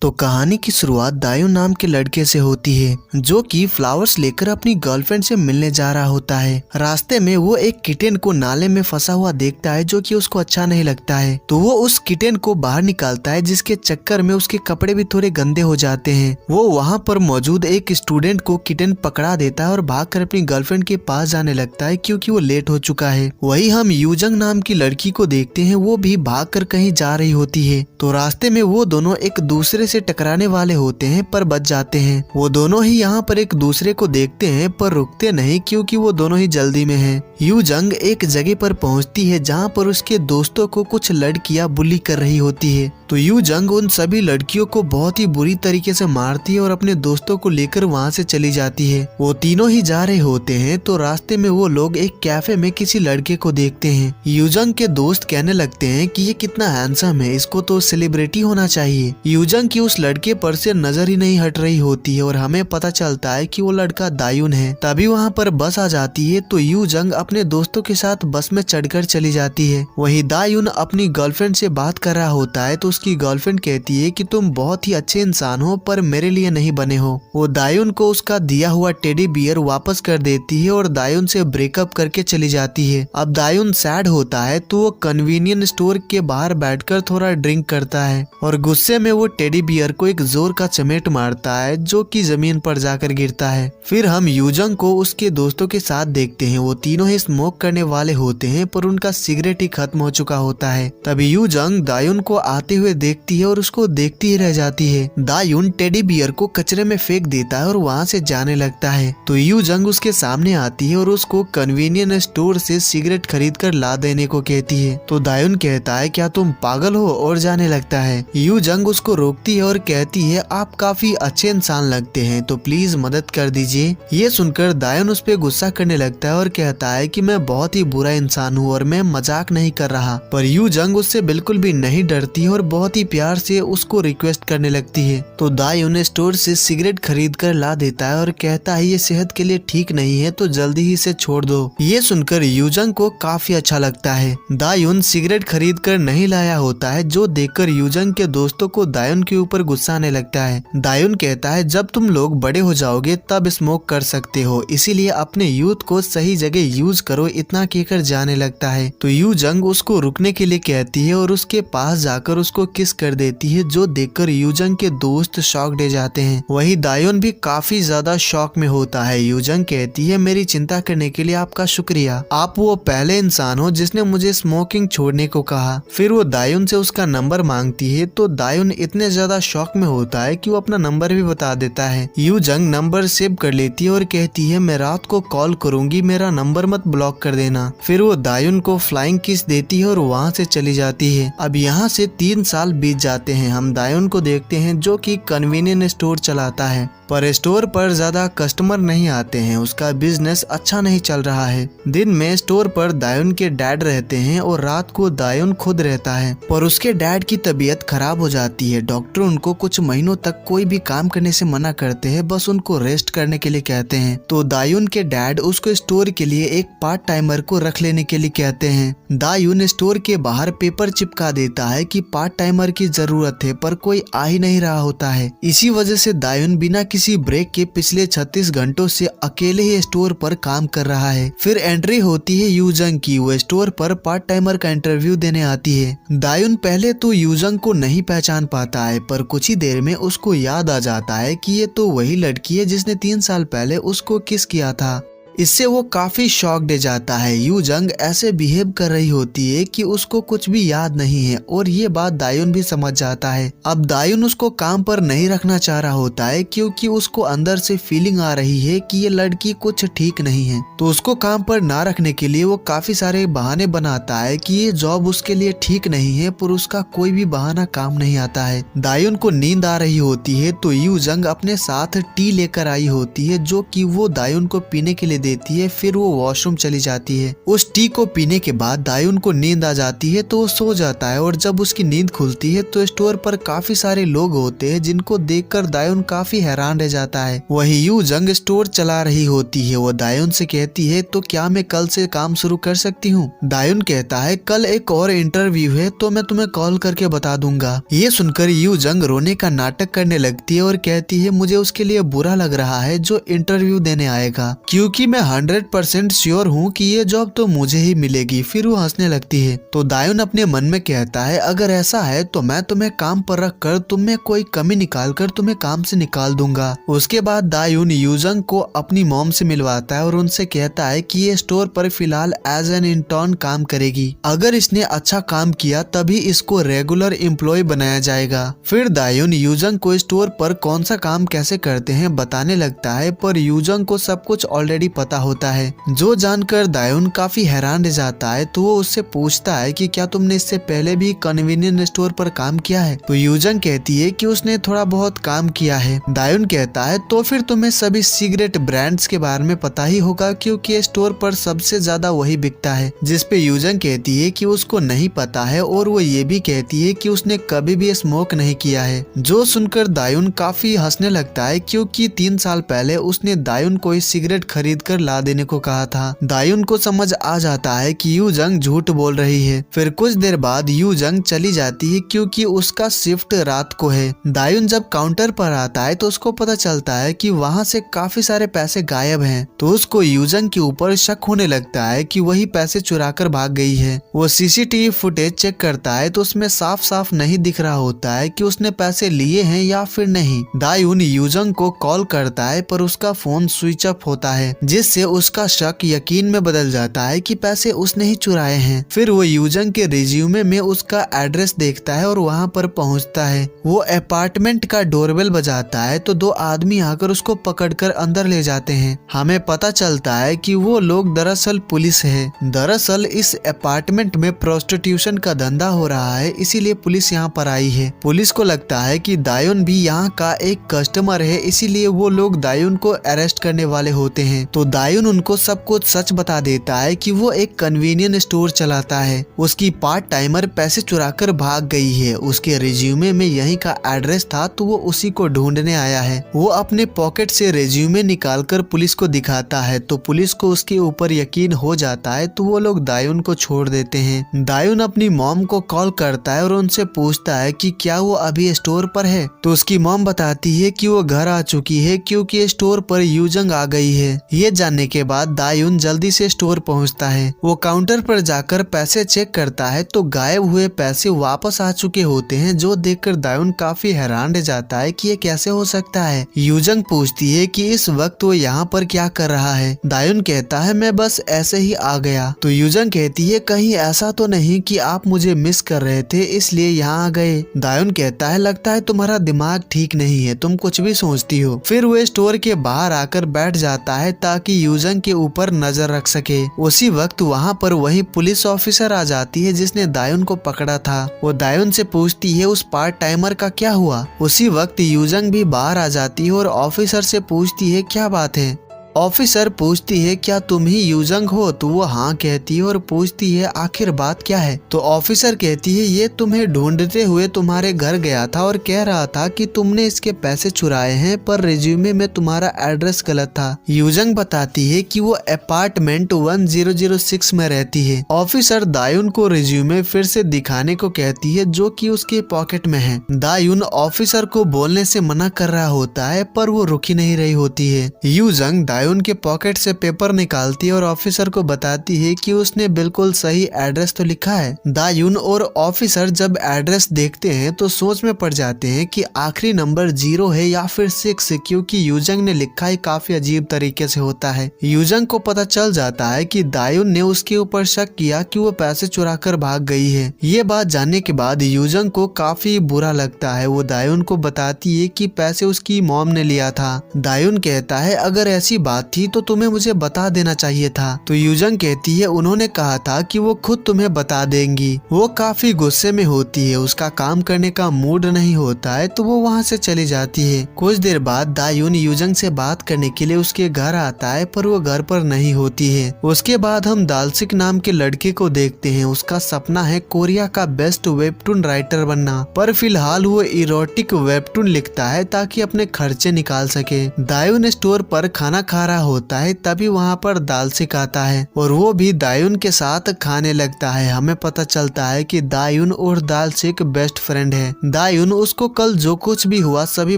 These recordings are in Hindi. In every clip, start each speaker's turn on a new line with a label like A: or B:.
A: तो कहानी की शुरुआत दायून नाम के लड़के से होती है जो कि फ्लावर्स लेकर अपनी गर्लफ्रेंड से मिलने जा रहा होता है। रास्ते में वो एक किटेन को नाले में फंसा हुआ देखता है जो कि उसको अच्छा नहीं लगता है, तो वो उस किटेन को बाहर निकालता है जिसके चक्कर में उसके कपड़े भी थोड़े गंदे हो जाते हैं। वो वहाँ पर मौजूद एक स्टूडेंट को किटेन पकड़ा देता है और भागकर अपनी गर्लफ्रेंड के पास जाने लगता है क्योंकि वो लेट हो चुका है। वही हम यूजंग नाम की लड़की को देखते हैं, वो भी भागकर कहीं जा रही होती है। तो रास्ते में वो दोनों एक दूसरे से टकराने वाले होते हैं पर बच जाते हैं। वो दोनों ही यहाँ पर एक दूसरे को देखते हैं पर रुकते नहीं क्योंकि वो दोनों ही जल्दी में हैं। यूजंग एक जगह पर पहुँचती है जहाँ पर उसके दोस्तों को कुछ लड़कियाँ बुली कर रही होती है। तो यूजंग उन सभी लड़कियों को बहुत ही बुरी तरीके से मारती है और अपने दोस्तों को लेकर वहाँ से चली जाती है। वो तीनों ही जा रहे होते हैं तो रास्ते में वो लोग एक कैफे में किसी लड़के को देखते हैं। यूजंग के दोस्त कहने लगते हैं कि ये कितना हैंडसम है, इसको तो सेलिब्रिटी होना चाहिए। यूजंग की उस लड़के पर से नजर ही नहीं हट रही होती है और हमें पता चलता है कि वो लड़का दायून है। तभी वहाँ पर बस आ जाती है तो यूजंग अपने दोस्तों के साथ बस में चढ़कर चली जाती है। वही दायून अपनी गर्लफ्रेंड से बात कर रहा होता है तो उसकी गर्लफ्रेंड कहती है कि तुम बहुत ही अच्छे इंसान हो पर मेरे लिए नहीं बने हो। वो दायून को उसका दिया हुआ टेडी बियर वापस कर देती है और दायून से ब्रेकअप करके चली जाती है। अब दायून सैड होता है तो वो कन्वीनियंस स्टोर के बाहर बैठकर थोड़ा ड्रिंक करता है और गुस्से में वो टेडी बियर को एक जोर का चमेट मारता है जो कि जमीन पर जाकर गिरता है। फिर हम यूजंग को उसके दोस्तों के साथ देखते हैं। वो तीनों ही स्मोक करने वाले होते हैं पर उनका सिगरेट ही खत्म हो चुका होता है। तभी यूजंग दायून को आते हुए देखती है और उसको देखती ही रह जाती है। दायून टेडी बियर को कचरे में फेंक देता है और वहाँ से जाने लगता है। तो यूजंग उसके सामने आती है और उसको कन्वीनियंस स्टोर से सिगरेट खरीद कर ला देने को कहती है। तो दायून कहता है क्या तुम पागल हो और जाने लगता है। यूजंग उसको रोकती है और कहती है आप काफी अच्छे इंसान लगते हैं तो प्लीज मदद कर दीजिए। ये सुनकर दायून उस पर गुस्सा करने लगता है और कहता है कि मैं बहुत ही बुरा इंसान हूँ और मैं मजाक नहीं कर रहा। पर यूजंग उससे बिल्कुल भी नहीं डरती है और बहुत ही प्यार से उसको रिक्वेस्ट करने लगती है। तो दायून स्टोर से सिगरेट खरीद कर ला देता है और कहता है ये सेहत के लिए ठीक नहीं है तो जल्दी ही इसे छोड़ दो। ये सुनकर यूजंग को काफी अच्छा लगता है। दायून सिगरेट खरीद कर नहीं लाया होता है जो देखकर यूजंग के दोस्तों को दायून के ऊपर गुस्सा आने लगता है। दायून कहता है जब तुम लोग बड़े हो जाओगे तब स्मोक कर सकते हो, इसीलिए अपने यूथ को सही जगह यूज करो, इतना कहकर जाने लगता है। तो यूजंग उसको रुकने के लिए कहती है और उसके पास जाकर उसको किस कर देती है जो देखकर यूजंग के दोस्त शॉक दे जाते हैं। वही दायून भी काफी ज्यादा शॉक में होता है। यूजंग कहती है मेरी चिंता करने के लिए आपका शुक्रिया, आप वो पहले इंसान हो जिसने मुझे स्मोकिंग छोड़ने को कहा। फिर वो दायून से उसका नंबर मांगती है तो दायून इतने ज्यादा शॉक में होता है कि वो अपना नंबर भी बता देता है। यूजंग नंबर सेव कर लेती है और कहती है मैं रात को कॉल करूंगी, मेरा नंबर मत ब्लॉक कर देना। फिर वो दायून को फ्लाइंग किस देती है और वहाँ से चली जाती है। अब यहाँ से 3 साल बीत जाते हैं। हम दायून को देखते हैं जो कि कन्वीनियंस स्टोर चलाता है पर स्टोर पर ज्यादा कस्टमर नहीं आते हैं, उसका बिजनेस अच्छा नहीं चल रहा है। दिन में स्टोर पर दायून के डैड रहते हैं और रात को दायून खुद रहता है पर उसके डैड की तबीयत खराब हो जाती है। डॉक्टर उनको कुछ महीनों तक कोई भी काम करने से मना करते हैं, बस उनको रेस्ट करने के लिए कहते हैं। तो दायून के डैड उसको स्टोर के लिए एक पार्ट टाइमर को रख लेने के लिए कहते हैं। दायून स्टोर के बाहर पेपर चिपका देता है कि पार्ट टाइमर की जरूरत है पर कोई आ ही नहीं रहा होता है। इसी वजह से दायून बिना किसी ब्रेक के पिछले 36 घंटों से अकेले ही स्टोर पर काम कर रहा है। फिर एंट्री होती है यूजंग की, वो स्टोर पर पार्ट टाइमर का इंटरव्यू देने आती है। दायून पहले तो यूजंग को नहीं पहचान पाता है पर कुछ ही देर में उसको याद आ जाता है कि ये तो वही लड़की है जिसने 3 साल पहले उसको किस किया था। इससे वो काफी शॉक दे जाता है। यूजंग ऐसे बिहेव कर रही होती है कि उसको कुछ भी याद नहीं है और ये बात दायून भी समझ जाता है। अब दायून उसको काम पर नहीं रखना चाह रहा होता है क्योंकि उसको अंदर से फीलिंग आ रही है कि ये लड़की कुछ ठीक नहीं है। तो उसको काम पर ना रखने के लिए वो काफी सारे बहाने बनाता है कि ये जॉब उसके लिए ठीक नहीं है पर उसका कोई भी बहाना काम नहीं आता है। दायून को नींद आ रही होती है तो यूजंग अपने साथ टी लेकर आई होती है जो कि वो दायून को पीने के लिए देती है, फिर वो वॉशरूम चली जाती है। उस टी को पीने के बाद दायुन को नींद आ जाती है तो वो सो जाता है और जब उसकी नींद खुलती है तो स्टोर पर काफी सारे लोग होते हैं जिनको देखकर दायुन काफी हैरान रह जाता है। वही यू जंग स्टोर चला रही होती है। वो दायुन से कहती है तो क्या मैं कल से काम शुरू कर सकती हूँ? दायुन कहता है कल एक और इंटरव्यू है तो मैं तुम्हें कॉल करके बता दूंगा। ये सुनकर यू जंग रोने का नाटक करने लगती है और कहती है मुझे उसके लिए बुरा लग रहा है जो इंटरव्यू देने आएगा, क्योंकि मैं 100% श्योर हूँ कि ये जॉब तो मुझे ही मिलेगी। फिर वो हंसने लगती है। तो दायुन अपने मन में कहता है अगर ऐसा है तो मैं तुम्हें काम पर रख कर तुम में कोई कमी निकाल कर तुम्हें काम से निकाल दूंगा। उसके बाद दायुन यूजंग को अपनी मॉम से मिलवाता है और उनसे कहता है कि ये स्टोर पर फिलहाल एज एन इंटर्न काम करेगी। अगर इसने अच्छा काम किया तभी इसको रेगुलर एम्प्लॉय बनाया जाएगा। फिर दायुन यूजंग को स्टोर पर कौन सा काम कैसे करते हैं बताने लगता है, पर यूजंग को सब कुछ ऑलरेडी पता होता है। जो जानकर दायुन काफी हैरान रह जाता है तो वो उससे पूछता है कि क्या तुमने इससे पहले भी कन्वीनियंस स्टोर पर काम किया है? तो यूजंग कहती है कि उसने थोड़ा बहुत काम किया है। दायुन कहता है तो फिर तुम्हें सभी सिगरेट ब्रांड्स के बारे में पता ही होगा, क्योंकि स्टोर पर सबसे ज्यादा वही बिकता है। जिसपे यूजंग कहती है कि उसको नहीं पता है और वो ये भी कहती है कि उसने कभी भी स्मोक नहीं किया है। जो सुनकर दायुन काफी हंसने लगता है, क्योंकि 3 साल पहले उसने दायुन को इस सिगरेट खरीद कर ला देने को कहा था। दायुन को समझ आ जाता है कि यू जंग झूठ बोल रही है। फिर कुछ देर बाद यू जंग चली जाती है क्योंकि उसका शिफ्ट रात को है। दायुन जब काउंटर पर आता है तो उसको पता चलता है कि वहाँ से काफी सारे पैसे गायब हैं। तो उसको यूजंग के ऊपर शक होने लगता है कि वही पैसे चुरा कर भाग गई है। वो सीसीटीवी फुटेज चेक करता है तो उसमें साफ साफ नहीं दिख रहा होता है कि उसने पैसे लिए हैं या फिर नहीं। दायुन यूजंग को कॉल करता है पर उसका फोन स्विच ऑफ होता है, जिससे उसका शक यकीन में बदल जाता है कि पैसे उसने ही चुराए हैं। फिर वो यूजंग के रिज्यूमे में उसका एड्रेस देखता है और वहाँ पर पहुँचता है। वो अपार्टमेंट का डोरबेल बजाता है तो 2 आदमी आकर उसको पकड़कर अंदर ले जाते हैं। हमें पता चलता है कि वो लोग दरअसल पुलिस है। दरअसल इस अपार्टमेंट में प्रोस्टिट्यूशन का धंधा हो रहा है, इसीलिए पुलिस यहाँ पर आई है। पुलिस को लगता है कि दायुन भी यहाँ का एक कस्टमर है, इसीलिए वो लोग दायुन को अरेस्ट करने वाले होते हैं। तो दायुन उनको सब कुछ सच बता देता है कि वो एक कन्वीनियंस स्टोर चलाता है। उसकी पार्ट टाइमर पैसे चुराकर भाग गई है। उसके रिज्यूमे में यहीं का एड्रेस था तो वो उसी को ढूंढने आया है। वो अपने पॉकेट से रिज्यूमे निकालकर पुलिस को दिखाता है तो पुलिस को उसके ऊपर यकीन हो जाता है तो वो लोग दायुन को छोड़ देते हैं। दायुन अपनी मॉम को कॉल करता है और उनसे पूछता है कि क्या वो अभी स्टोर पर है। तो उसकी मॉम बताती है कि वो घर आ चुकी है क्योंकि स्टोर पर यूजंग आ गई है। ये जानने के बाद दायुन जल्दी से स्टोर पहुंचता है। वो काउंटर पर जाकर पैसे चेक करता है तो गायब हुए पैसे वापस आ चुके होते हैं, जो देखकर दायुन काफी हैरान रह जाता है कि ये कैसे हो सकता है। यूजंग पूछती है कि इस वक्त वो यहाँ पर क्या कर रहा है। दायुन कहता है मैं बस ऐसे ही आ गया। तो यूजंग कहती है कहीं ऐसा तो नहीं कि आप मुझे मिस कर रहे थे इसलिए यहाँ आ गए। दायुन कहता है लगता है तुम्हारा दिमाग ठीक नहीं है, तुम कुछ भी सोचती हो। फिर वो स्टोर के बाहर आकर बैठ जाता है ताकि यूजंग के ऊपर नजर रख सके। उसी वक्त वहाँ पर वही पुलिस ऑफिसर आ जाती है जिसने दायुन को पकड़ा था। वो दायुन से पूछती है उस पार्ट टाइमर का क्या हुआ। उसी वक्त यूजंग भी बाहर आ जाती है और ऑफिसर से पूछती है क्या बात है। ऑफिसर पूछती है क्या तुम ही यूजंग हो, तो वो हाँ कहती है और पूछती है आखिर बात क्या है। तो ऑफिसर कहती है ये तुम्हें ढूंढते हुए तुम्हारे घर गया था और कह रहा था कि तुमने इसके पैसे चुराए हैं, पर रिज्यूमे में तुम्हारा एड्रेस गलत था। यूजंग बताती है कि वो अपार्टमेंट 1006 में रहती है। ऑफिसर दायुन को रिज्यूमे फिर से दिखाने को कहती है जो कि उसके पॉकेट में है। दायुन ऑफिसर को बोलने से मना कर रहा होता है पर वो रुक ही नहीं रही होती है। यूजंग दायुन के पॉकेट से पेपर निकालती है और ऑफिसर को बताती है कि उसने बिल्कुल सही एड्रेस तो लिखा है। दायुन और ऑफिसर जब एड्रेस देखते हैं तो सोच में पड़ जाते हैं कि आखिरी नंबर 0 है या फिर 6, क्योंकि यूजंग ने लिखा ही काफी अजीब तरीके से होता है। यूजंग को पता चल जाता है कि दायुन ने उसके ऊपर शक किया कि वो पैसे चुरा कर भाग गई है। ये बात जानने के बाद यूजंग को काफी बुरा लगता है। वो दायुन को बताती है कि पैसे उसकी मॉम ने लिया था। दायुन कहता है अगर ऐसी बात थी तो तुम्हें मुझे बता देना चाहिए था। तो यूजंग कहती है उन्होंने कहा था कि वो खुद तुम्हें बता देंगी। वो काफी गुस्से में होती है, उसका काम करने का मूड नहीं होता है तो वो वहाँ से चली जाती है। कुछ देर बाद दायुन यूजंग से बात करने के लिए उसके घर आता है पर वो घर पर नहीं होती है। उसके बाद हम दालसिक नाम के लड़के को देखते हैं। उसका सपना है कोरिया का बेस्ट वेबटून राइटर बनना, पर फिलहाल वो इरोटिक वेबटून लिखता है ताकि अपने खर्चे निकाल सके। दायुन स्टोर पर खाना खा रहा होता है तभी वहाँ पर दालसिक आता है और वो भी दायुन के साथ खाने लगता है। हमें पता चलता है कि दायुन और दालसिक बेस्ट फ्रेंड है। दायुन उसको कल जो कुछ भी हुआ सभी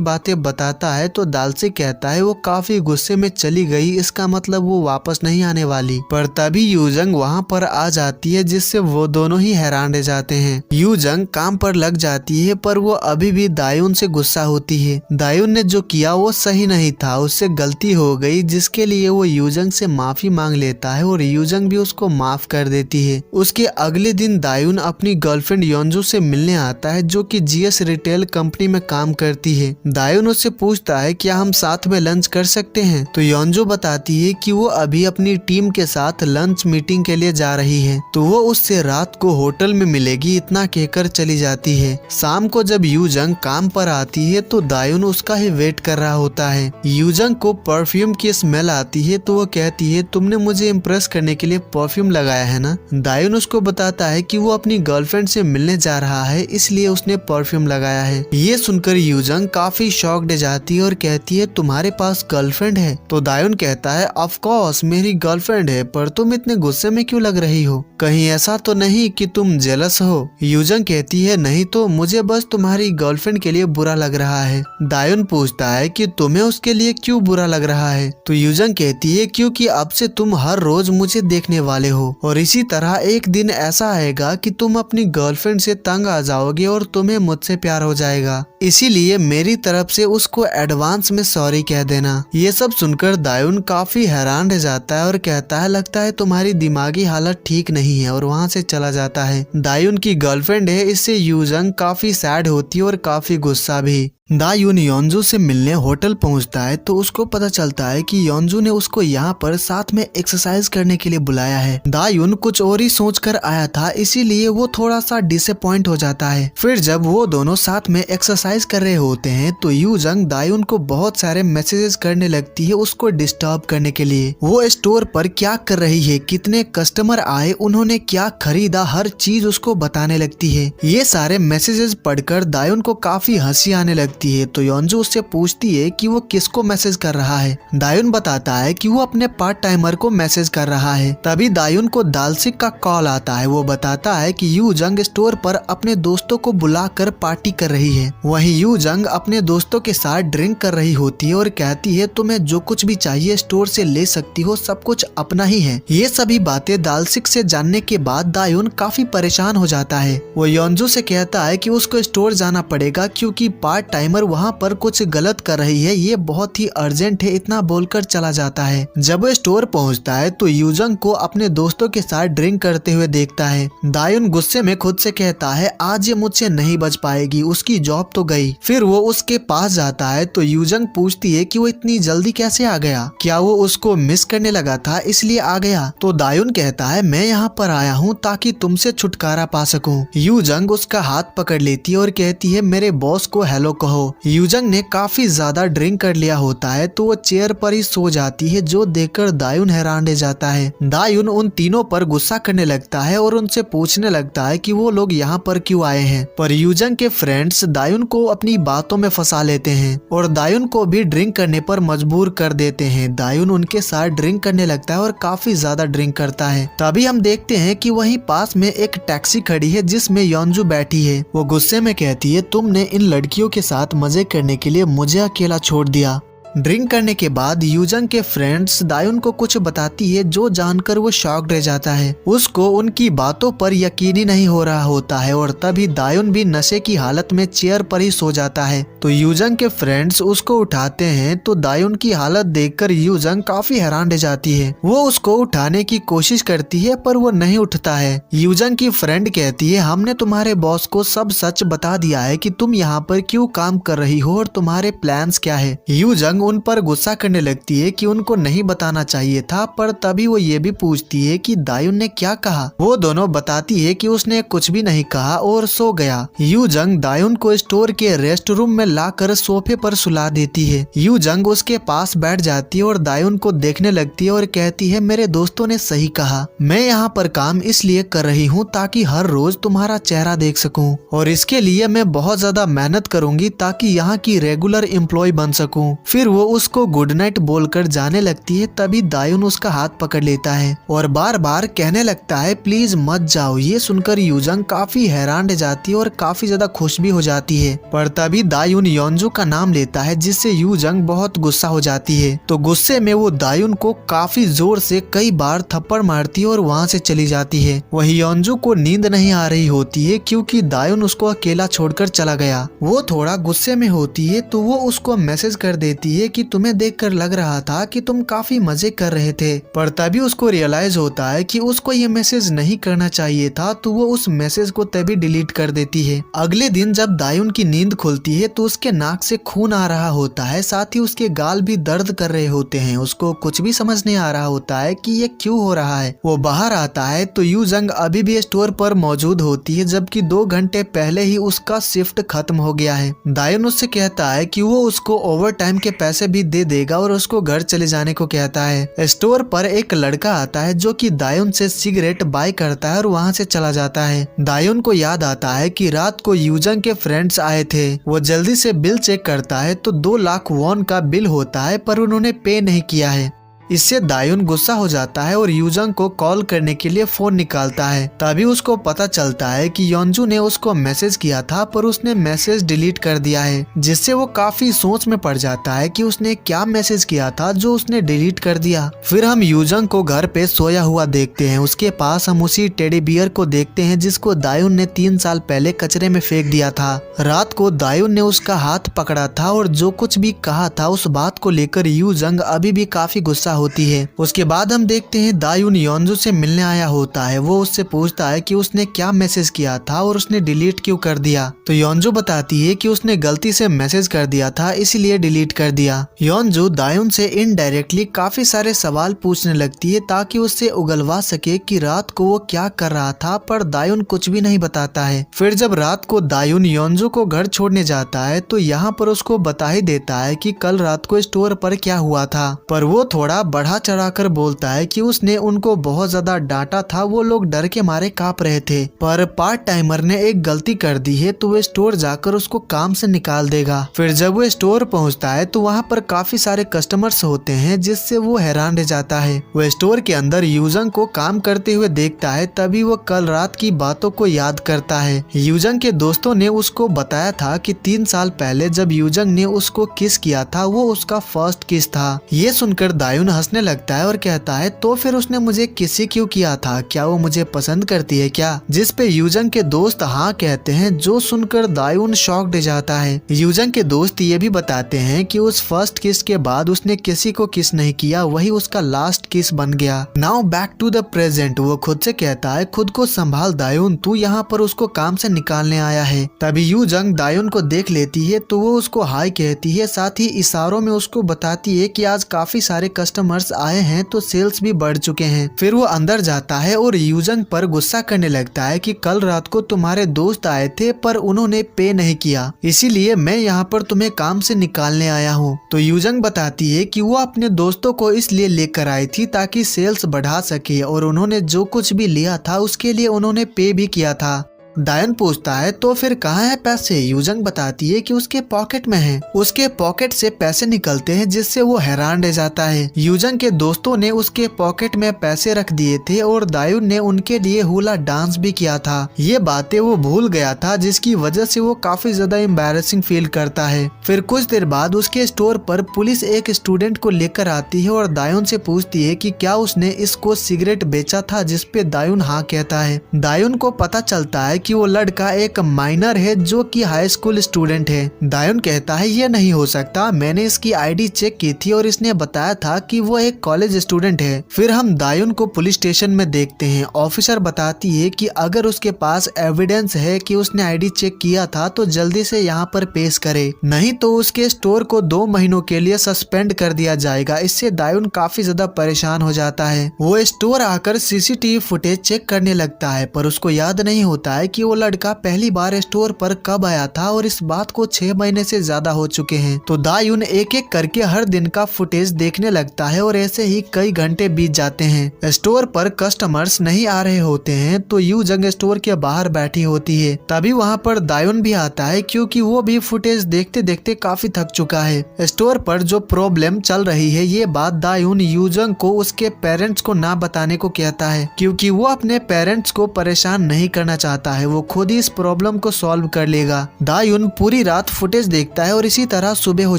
A: बातें बताता है तो दालसिक कहता है वो काफी गुस्से में चली गई, इसका मतलब वो वापस नहीं आने वाली। पर तभी यूजंग वहाँ पर आ जाती है जिससे वो दोनों ही हैरान रह जाते हैं। यूजंग काम पर लग जाती है पर वो अभी भी दायुन से गुस्सा होती है। दायुन ने जो किया वो सही नहीं था, उससे गलती हो गई जिसके लिए वो यूजंग से माफी मांग लेता है और यूजंग भी उसको माफ कर देती है। उसके अगले दिन दायुन अपनी गर्लफ्रेंड योंजू से मिलने आता है जो कि जीएस रिटेल कंपनी में काम करती है। दायुन उससे पूछता है क्या हम साथ में लंच कर सकते हैं, तो योंजू बताती है कि वो अभी अपनी टीम के साथ लंच मीटिंग के लिए जा रही है तो वो उससे रात को होटल में मिलेगी, इतना कहकर चली जाती है। शाम को जब यूजंग काम पर आती है तो दायुन उसका ही वेट कर रहा होता है। यूजंग को परफ्यूम की स्मेल आती है तो वो कहती है तुमने मुझे इम्प्रेस करने के लिए परफ्यूम लगाया है ना। दायुन उसको बताता है कि वो अपनी गर्लफ्रेंड से मिलने जा रहा है इसलिए उसने परफ्यूम लगाया है। ये सुनकर यूजंग काफी शॉक्ड हो जाती है और कहती है तुम्हारे पास गर्लफ्रेंड है, तो दायुन कहता है ऑफ कोर्स मेरी गर्लफ्रेंड है, पर तुम इतने गुस्से में क्यों लग रही हो, कहीं ऐसा तो नहीं कि तुम जेलस हो। यूजंग कहती है नहीं तो मुझे बस तुम्हारी गर्लफ्रेंड के लिए बुरा लग रहा है। दायुन पूछता है कि तुम्हें उसके लिए क्यों बुरा लग रहा है, तो यूजंग कहती है क्योंकि अब से तुम हर रोज मुझे देखने वाले हो और इसी तरह एक दिन ऐसा आएगा कि तुम अपनी गर्लफ्रेंड से तंग आ जाओगे और तुम्हें मुझसे प्यार हो जाएगा, इसीलिए मेरी तरफ से उसको एडवांस में सॉरी कह देना। ये सब सुनकर दायुन काफी हैरान रह जाता है और कहता है लगता है तुम्हारी दिमागी हालत ठीक नहीं है और वहाँ से चला जाता है। दायुन की गर्लफ्रेंड है, इससे यूजंग काफी सैड होती है और काफी गुस्सा भी। दायुन योंजू से मिलने होटल पहुंचता है तो उसको पता चलता है कि योंजू ने उसको यहाँ पर साथ में एक्सरसाइज करने के लिए बुलाया है। दायुन कुछ और ही सोच कर आया था इसीलिए वो थोड़ा सा डिसअपॉइंट हो जाता है। फिर जब वो दोनों साथ में एक्सरसाइज कर रहे होते हैं तो यूजंग दायुन को बहुत सारे मैसेजेस करने लगती है उसको डिस्टर्ब करने के लिए। वो स्टोर पर क्या कर रही है, कितने कस्टमर आए, उन्होंने क्या खरीदा, हर चीज उसको बताने लगती है। ये सारे मैसेजेस पढ़कर दायुन को काफी हंसी आने लगती है तो योंजू उससे पूछती है कि वो किसको मैसेज कर रहा है। दायुन बताता है कि वो अपने पार्ट टाइमर को मैसेज कर रहा है। तभी दायुन को दालसिक का कॉल आता है। वो बताता है कि यूजंग स्टोर पर अपने दोस्तों को बुलाकर पार्टी कर रही है। वहीं यूजंग अपने दोस्तों के साथ ड्रिंक कर रही होती है और कहती है तुम्हें जो कुछ भी चाहिए स्टोर से ले सकती हो, सब कुछ अपना ही है। ये सभी बातें दालसिक से जानने के बाद दायुन काफी परेशान हो जाता है। वो योंजू से कहता है कि उसको स्टोर जाना पड़ेगा क्योंकि पार्ट टाइमर वहाँ पर कुछ गलत कर रही है, ये बहुत ही अर्जेंट है, इतना बोलकर चला जाता है। जब वो स्टोर पहुँचता है तो यूजंग को अपने दोस्तों के साथ ड्रिंक करते हुए देखता है। दायुन गुस्से में खुद से कहता है आज ये मुझसे नहीं बच पाएगी, उसकी जॉब तो गई। फिर वो उसके पास जाता है तो यूजंग पूछती है कि वो इतनी जल्दी कैसे आ गया, क्या वो उसको मिस करने लगा था इसलिए आ गया। तो दायुन कहता है मैं यहाँ पर आया हूँ ताकि तुमसे छुटकारा पा सकूं। यूजंग उसका हाथ पकड़ लेती है और कहती है मेरे बॉस को हेलो कहो। यूजंग ने काफी ज्यादा ड्रिंक कर लिया होता है तो वो चेयर पर ही सो जाती है, जो देखकर दायुन हैरान रह जाता है। दायुन उन तीनों पर गुस्सा करने लगता है और उनसे पूछने लगता है कि वो लोग यहाँ पर क्यों आए हैं, पर यूजंग के फ्रेंड्स दायुन को अपनी बातों में फंसा लेते हैं और दायुन को भी ड्रिंक करने पर मजबूर कर देते हैं। दायुन उनके साथ ड्रिंक करने लगता है और काफी ज्यादा ड्रिंक करता है। तभी हम देखते हैं कि वहीं पास में एक टैक्सी खड़ी है जिसमें योंजू बैठी है। वो गुस्से में कहती है तुमने इन लड़कियों के साथ मजे करने के लिए मुझे अकेला छोड़ दिया। ड्रिंक करने के बाद यूजंग के फ्रेंड्स दायुन को कुछ बताती है जो जानकर वो शॉक्ड रह जाता है। उसको उनकी बातों पर यकीन ही नहीं हो रहा होता है और तभी दायुन भी नशे की हालत में चेयर पर ही सो जाता है। तो यूजंग के फ्रेंड्स उसको उठाते हैं तो दायुन की हालत देखकर यूजंग काफी हैरान रह जाती है। वो उसको उठाने की कोशिश करती है पर वो नहीं उठता है। यूजंग की फ्रेंड कहती है हमने तुम्हारे बॉस को सब सच बता दिया है कि तुम यहाँ पर क्यों काम कर रही हो और तुम्हारे प्लान्स क्या है। यूजंग उन पर गुस्सा करने लगती है कि उनको नहीं बताना चाहिए था, पर तभी वो ये भी पूछती है कि दायुन ने क्या कहा। वो दोनों बताती है कि उसने कुछ भी नहीं कहा और सो गया। यूजंग दायुन को स्टोर के रेस्ट रूम में लाकर सोफे पर सुला देती है। यूजंग उसके पास बैठ जाती है और दायुन को देखने लगती है और कहती है, मेरे दोस्तों ने सही कहा, मैं यहाँ पर काम इसलिए कर रही हूँ ताकि हर रोज तुम्हारा चेहरा देख सकूं, और इसके लिए मैं बहुत ज्यादा मेहनत करूंगी ताकि यहाँ की रेगुलर एम्प्लॉय बन सकूं। फिर वो उसको गुड नाइट बोलकर जाने लगती है। तभी दायुन उसका हाथ पकड़ लेता है और बार बार कहने लगता है, प्लीज मत जाओ। ये सुनकर यूजंग काफी हैरान रह जाती है और काफी ज्यादा खुश भी हो जाती है। पर तभी दायुन योंजू का नाम लेता है, जिससे यूजंग बहुत गुस्सा हो जाती है। तो गुस्से में वो दायुन को काफी जोर से कई बार थप्पड़ मारती है और वहाँ से चली जाती है। वही योंजू को नींद नहीं आ रही होती है क्योंकि दायुन उसको अकेला छोड़कर चला गया। वो थोड़ा गुस्से में होती है तो वो उसको मैसेज कर देती है कि तुम्हें देखकर लग रहा था कि तुम काफी मजे कर रहे थे। पर तभी उसको रियलाइज होता है कि उसको ये मैसेज नहीं करना चाहिए था, तो वो उस मैसेज को तभी डिलीट कर देती है। अगले दिन जब दायुन की नींद खुलती है तो उसके नाक से खून आ रहा होता है, साथ ही उसके गाल भी दर्द कर रहे होते हैं। उसको कुछ भी समझ नहीं आ रहा होता है कि ये क्यों हो रहा है। वो बाहर आता है तो यूजंग अभी भी स्टोर पर मौजूद होती है, जबकि 2 घंटे पहले ही उसका शिफ्ट खत्म हो गया है। दायुन उससे कहता है कि वो उसको ओवर टाइम के पैसे भी दे देगा और उसको घर चले जाने को कहता है। स्टोर पर एक लड़का आता है जो कि दायुन से सिगरेट बाय करता है और वहाँ से चला जाता है। दायुन को याद आता है कि रात को यूजंग के फ्रेंड्स आए थे। वो जल्दी से बिल चेक करता है तो 2 लाख वॉन का बिल होता है, पर उन्होंने पे नहीं किया है। इससे दायुन गुस्सा हो जाता है और यूजंग को कॉल करने के लिए फोन निकालता है। तभी उसको पता चलता है कि योंजू ने उसको मैसेज किया था, पर उसने मैसेज डिलीट कर दिया है, जिससे वो काफी सोच में पड़ जाता है कि उसने क्या मैसेज किया था जो उसने डिलीट कर दिया। फिर हम यूजंग को घर पे सोया हुआ देखते हैं। उसके पास हम उसी टेडी बियर को देखते हैं जिसको दायुन ने 3 साल पहले कचरे में फेंक दिया था। रात को दायुन ने उसका हाथ पकड़ा था और जो कुछ भी कहा था उस बात को लेकर यूजंग अभी भी काफी गुस्सा होती है। उसके बाद हम देखते हैं दायुन योंजू से मिलने आया होता है। वो उससे पूछता है कि उसने क्या मैसेज किया था और उसने डिलीट क्यों कर दिया। तो योंजू बताती है कि उसने गलती से मैसेज कर दिया था, इसलिए डिलीट कर दिया। योंजू दायुन से इनडायरेक्टली काफी सारे सवाल पूछने लगती है ताकि उससे उगलवा सके कि रात को वो क्या कर रहा था, पर दायुन कुछ भी नहीं बताता है। फिर जब रात को दायुन योंजू को घर छोड़ने जाता है तो यहाँ पर उसको बता ही देता है कि कल रात को स्टोर पर क्या हुआ था, पर वो थोड़ा बढ़ा चढ़ाकर बोलता है कि उसने उनको बहुत ज्यादा डांटा था, वो लोग डर के मारे कांप रहे थे, पर पार्ट टाइमर ने एक गलती कर दी है तो वो स्टोर जाकर उसको काम से निकाल देगा। फिर जब वो स्टोर पहुंचता है तो वहाँ पर काफी सारे कस्टमर्स होते हैं, जिससे वो हैरान रह जाता है। वो स्टोर के अंदर यूजंग को काम करते हुए देखता है, तभी वो कल रात की बातों को याद करता है। यूजंग के दोस्तों ने उसको बताया था कि 3 साल पहले जब यूजंग ने उसको किस किया था वो उसका फर्स्ट किस था। ये सुनकर दायुन हंसने लगता है और कहता है, तो फिर उसने मुझे किसी क्यों किया था, क्या वो मुझे पसंद करती है क्या? जिस पे यूजंग के दोस्त हाँ कहते हैं, जो सुनकर दायुन शॉक्ड जाता है। यूजंग के दोस्त ये भी बताते हैं कि उस फर्स्ट किस के बाद उसने किसी को किस नहीं किया, वही उसका लास्ट किस बन गया। Now back to the present. वो खुद से कहता है, खुद को संभाल दायुन, तू यहाँ पर उसको काम से निकालने आया है। तभी यूजंग दायुन को देख लेती है तो वो उसको हाय कहती है, साथ ही इशारों में उसको बताती है कि आज काफी सारे कस्टमर्स आए हैं तो सेल्स भी बढ़ चुके हैं। फिर वो अंदर जाता है और यूजंग पर गुस्सा करने लगता है कि कल रात को तुम्हारे दोस्त आए थे पर उन्होंने पे नहीं किया, इसीलिए मैं यहाँ पर तुम्हें काम से निकालने आया हूँ। तो यूजंग बताती है कि वो अपने दोस्तों को इसलिए लेकर आई थी ताकि सेल्स बढ़ा सके, और उन्होंने जो कुछ भी लिया था उसके लिए उन्होंने पे भी किया था। दायुन पूछता है, तो फिर कहाँ है पैसे? यूजंग बताती है कि उसके पॉकेट में है। उसके पॉकेट से पैसे निकलते हैं, जिससे वो हैरान रह जाता है। यूजंग के दोस्तों ने उसके पॉकेट में पैसे रख दिए थे और दायुन ने उनके लिए हुला डांस भी किया था। ये बातें वो भूल गया था, जिसकी वजह से वो काफी ज्यादा एम्बैरेसिंग फील करता है। फिर कुछ देर बाद उसके स्टोर पर पुलिस एक स्टूडेंट को लेकर आती है और दायुन से पूछती है कि क्या उसने इसको सिगरेट बेचा था, जिसपे दायुन हाँ कहता है। दायुन को पता चलता है कि वो लड़का एक माइनर है जो कि हाई स्कूल स्टूडेंट है। दायुन कहता है ये नहीं हो सकता, मैंने इसकी आईडी चेक की थी और इसने बताया था कि वो एक कॉलेज स्टूडेंट है। फिर हम दायुन को पुलिस स्टेशन में देखते हैं। ऑफिसर बताती है कि अगर उसके पास एविडेंस है कि उसने आईडी चेक किया था तो जल्दी से यहाँ पर पेश करे, नहीं तो उसके स्टोर को 2 महीनों के लिए सस्पेंड कर दिया जाएगा। इससे दायुन काफी ज्यादा परेशान हो जाता है। वो स्टोर आकर सीसीटीवी फुटेज चेक करने लगता है, पर उसको याद नहीं होता है कि वो लड़का पहली बार स्टोर पर कब आया था और इस बात को 6 महीने से ज्यादा हो चुके हैं। तो दायुन एक एक करके हर दिन का फुटेज देखने लगता है और ऐसे ही कई घंटे बीत जाते हैं। स्टोर पर कस्टमर्स नहीं आ रहे होते हैं तो यू जंग स्टोर के बाहर बैठी होती है। तभी वहाँ पर दायुन भी आता है क्योंकि वो भी फुटेज देखते देखते काफी थक चुका है। स्टोर पर जो प्रॉब्लम चल रही है ये बात दायुन यूजंग को उसके पेरेंट्स को ना बताने को कहता है, क्योंकि वो अपने पेरेंट्स को परेशान नहीं करना चाहता है। वो खुद ही इस प्रॉब्लम को सॉल्व कर लेगा। दायुन पूरी रात फुटेज देखता है और इसी तरह सुबह हो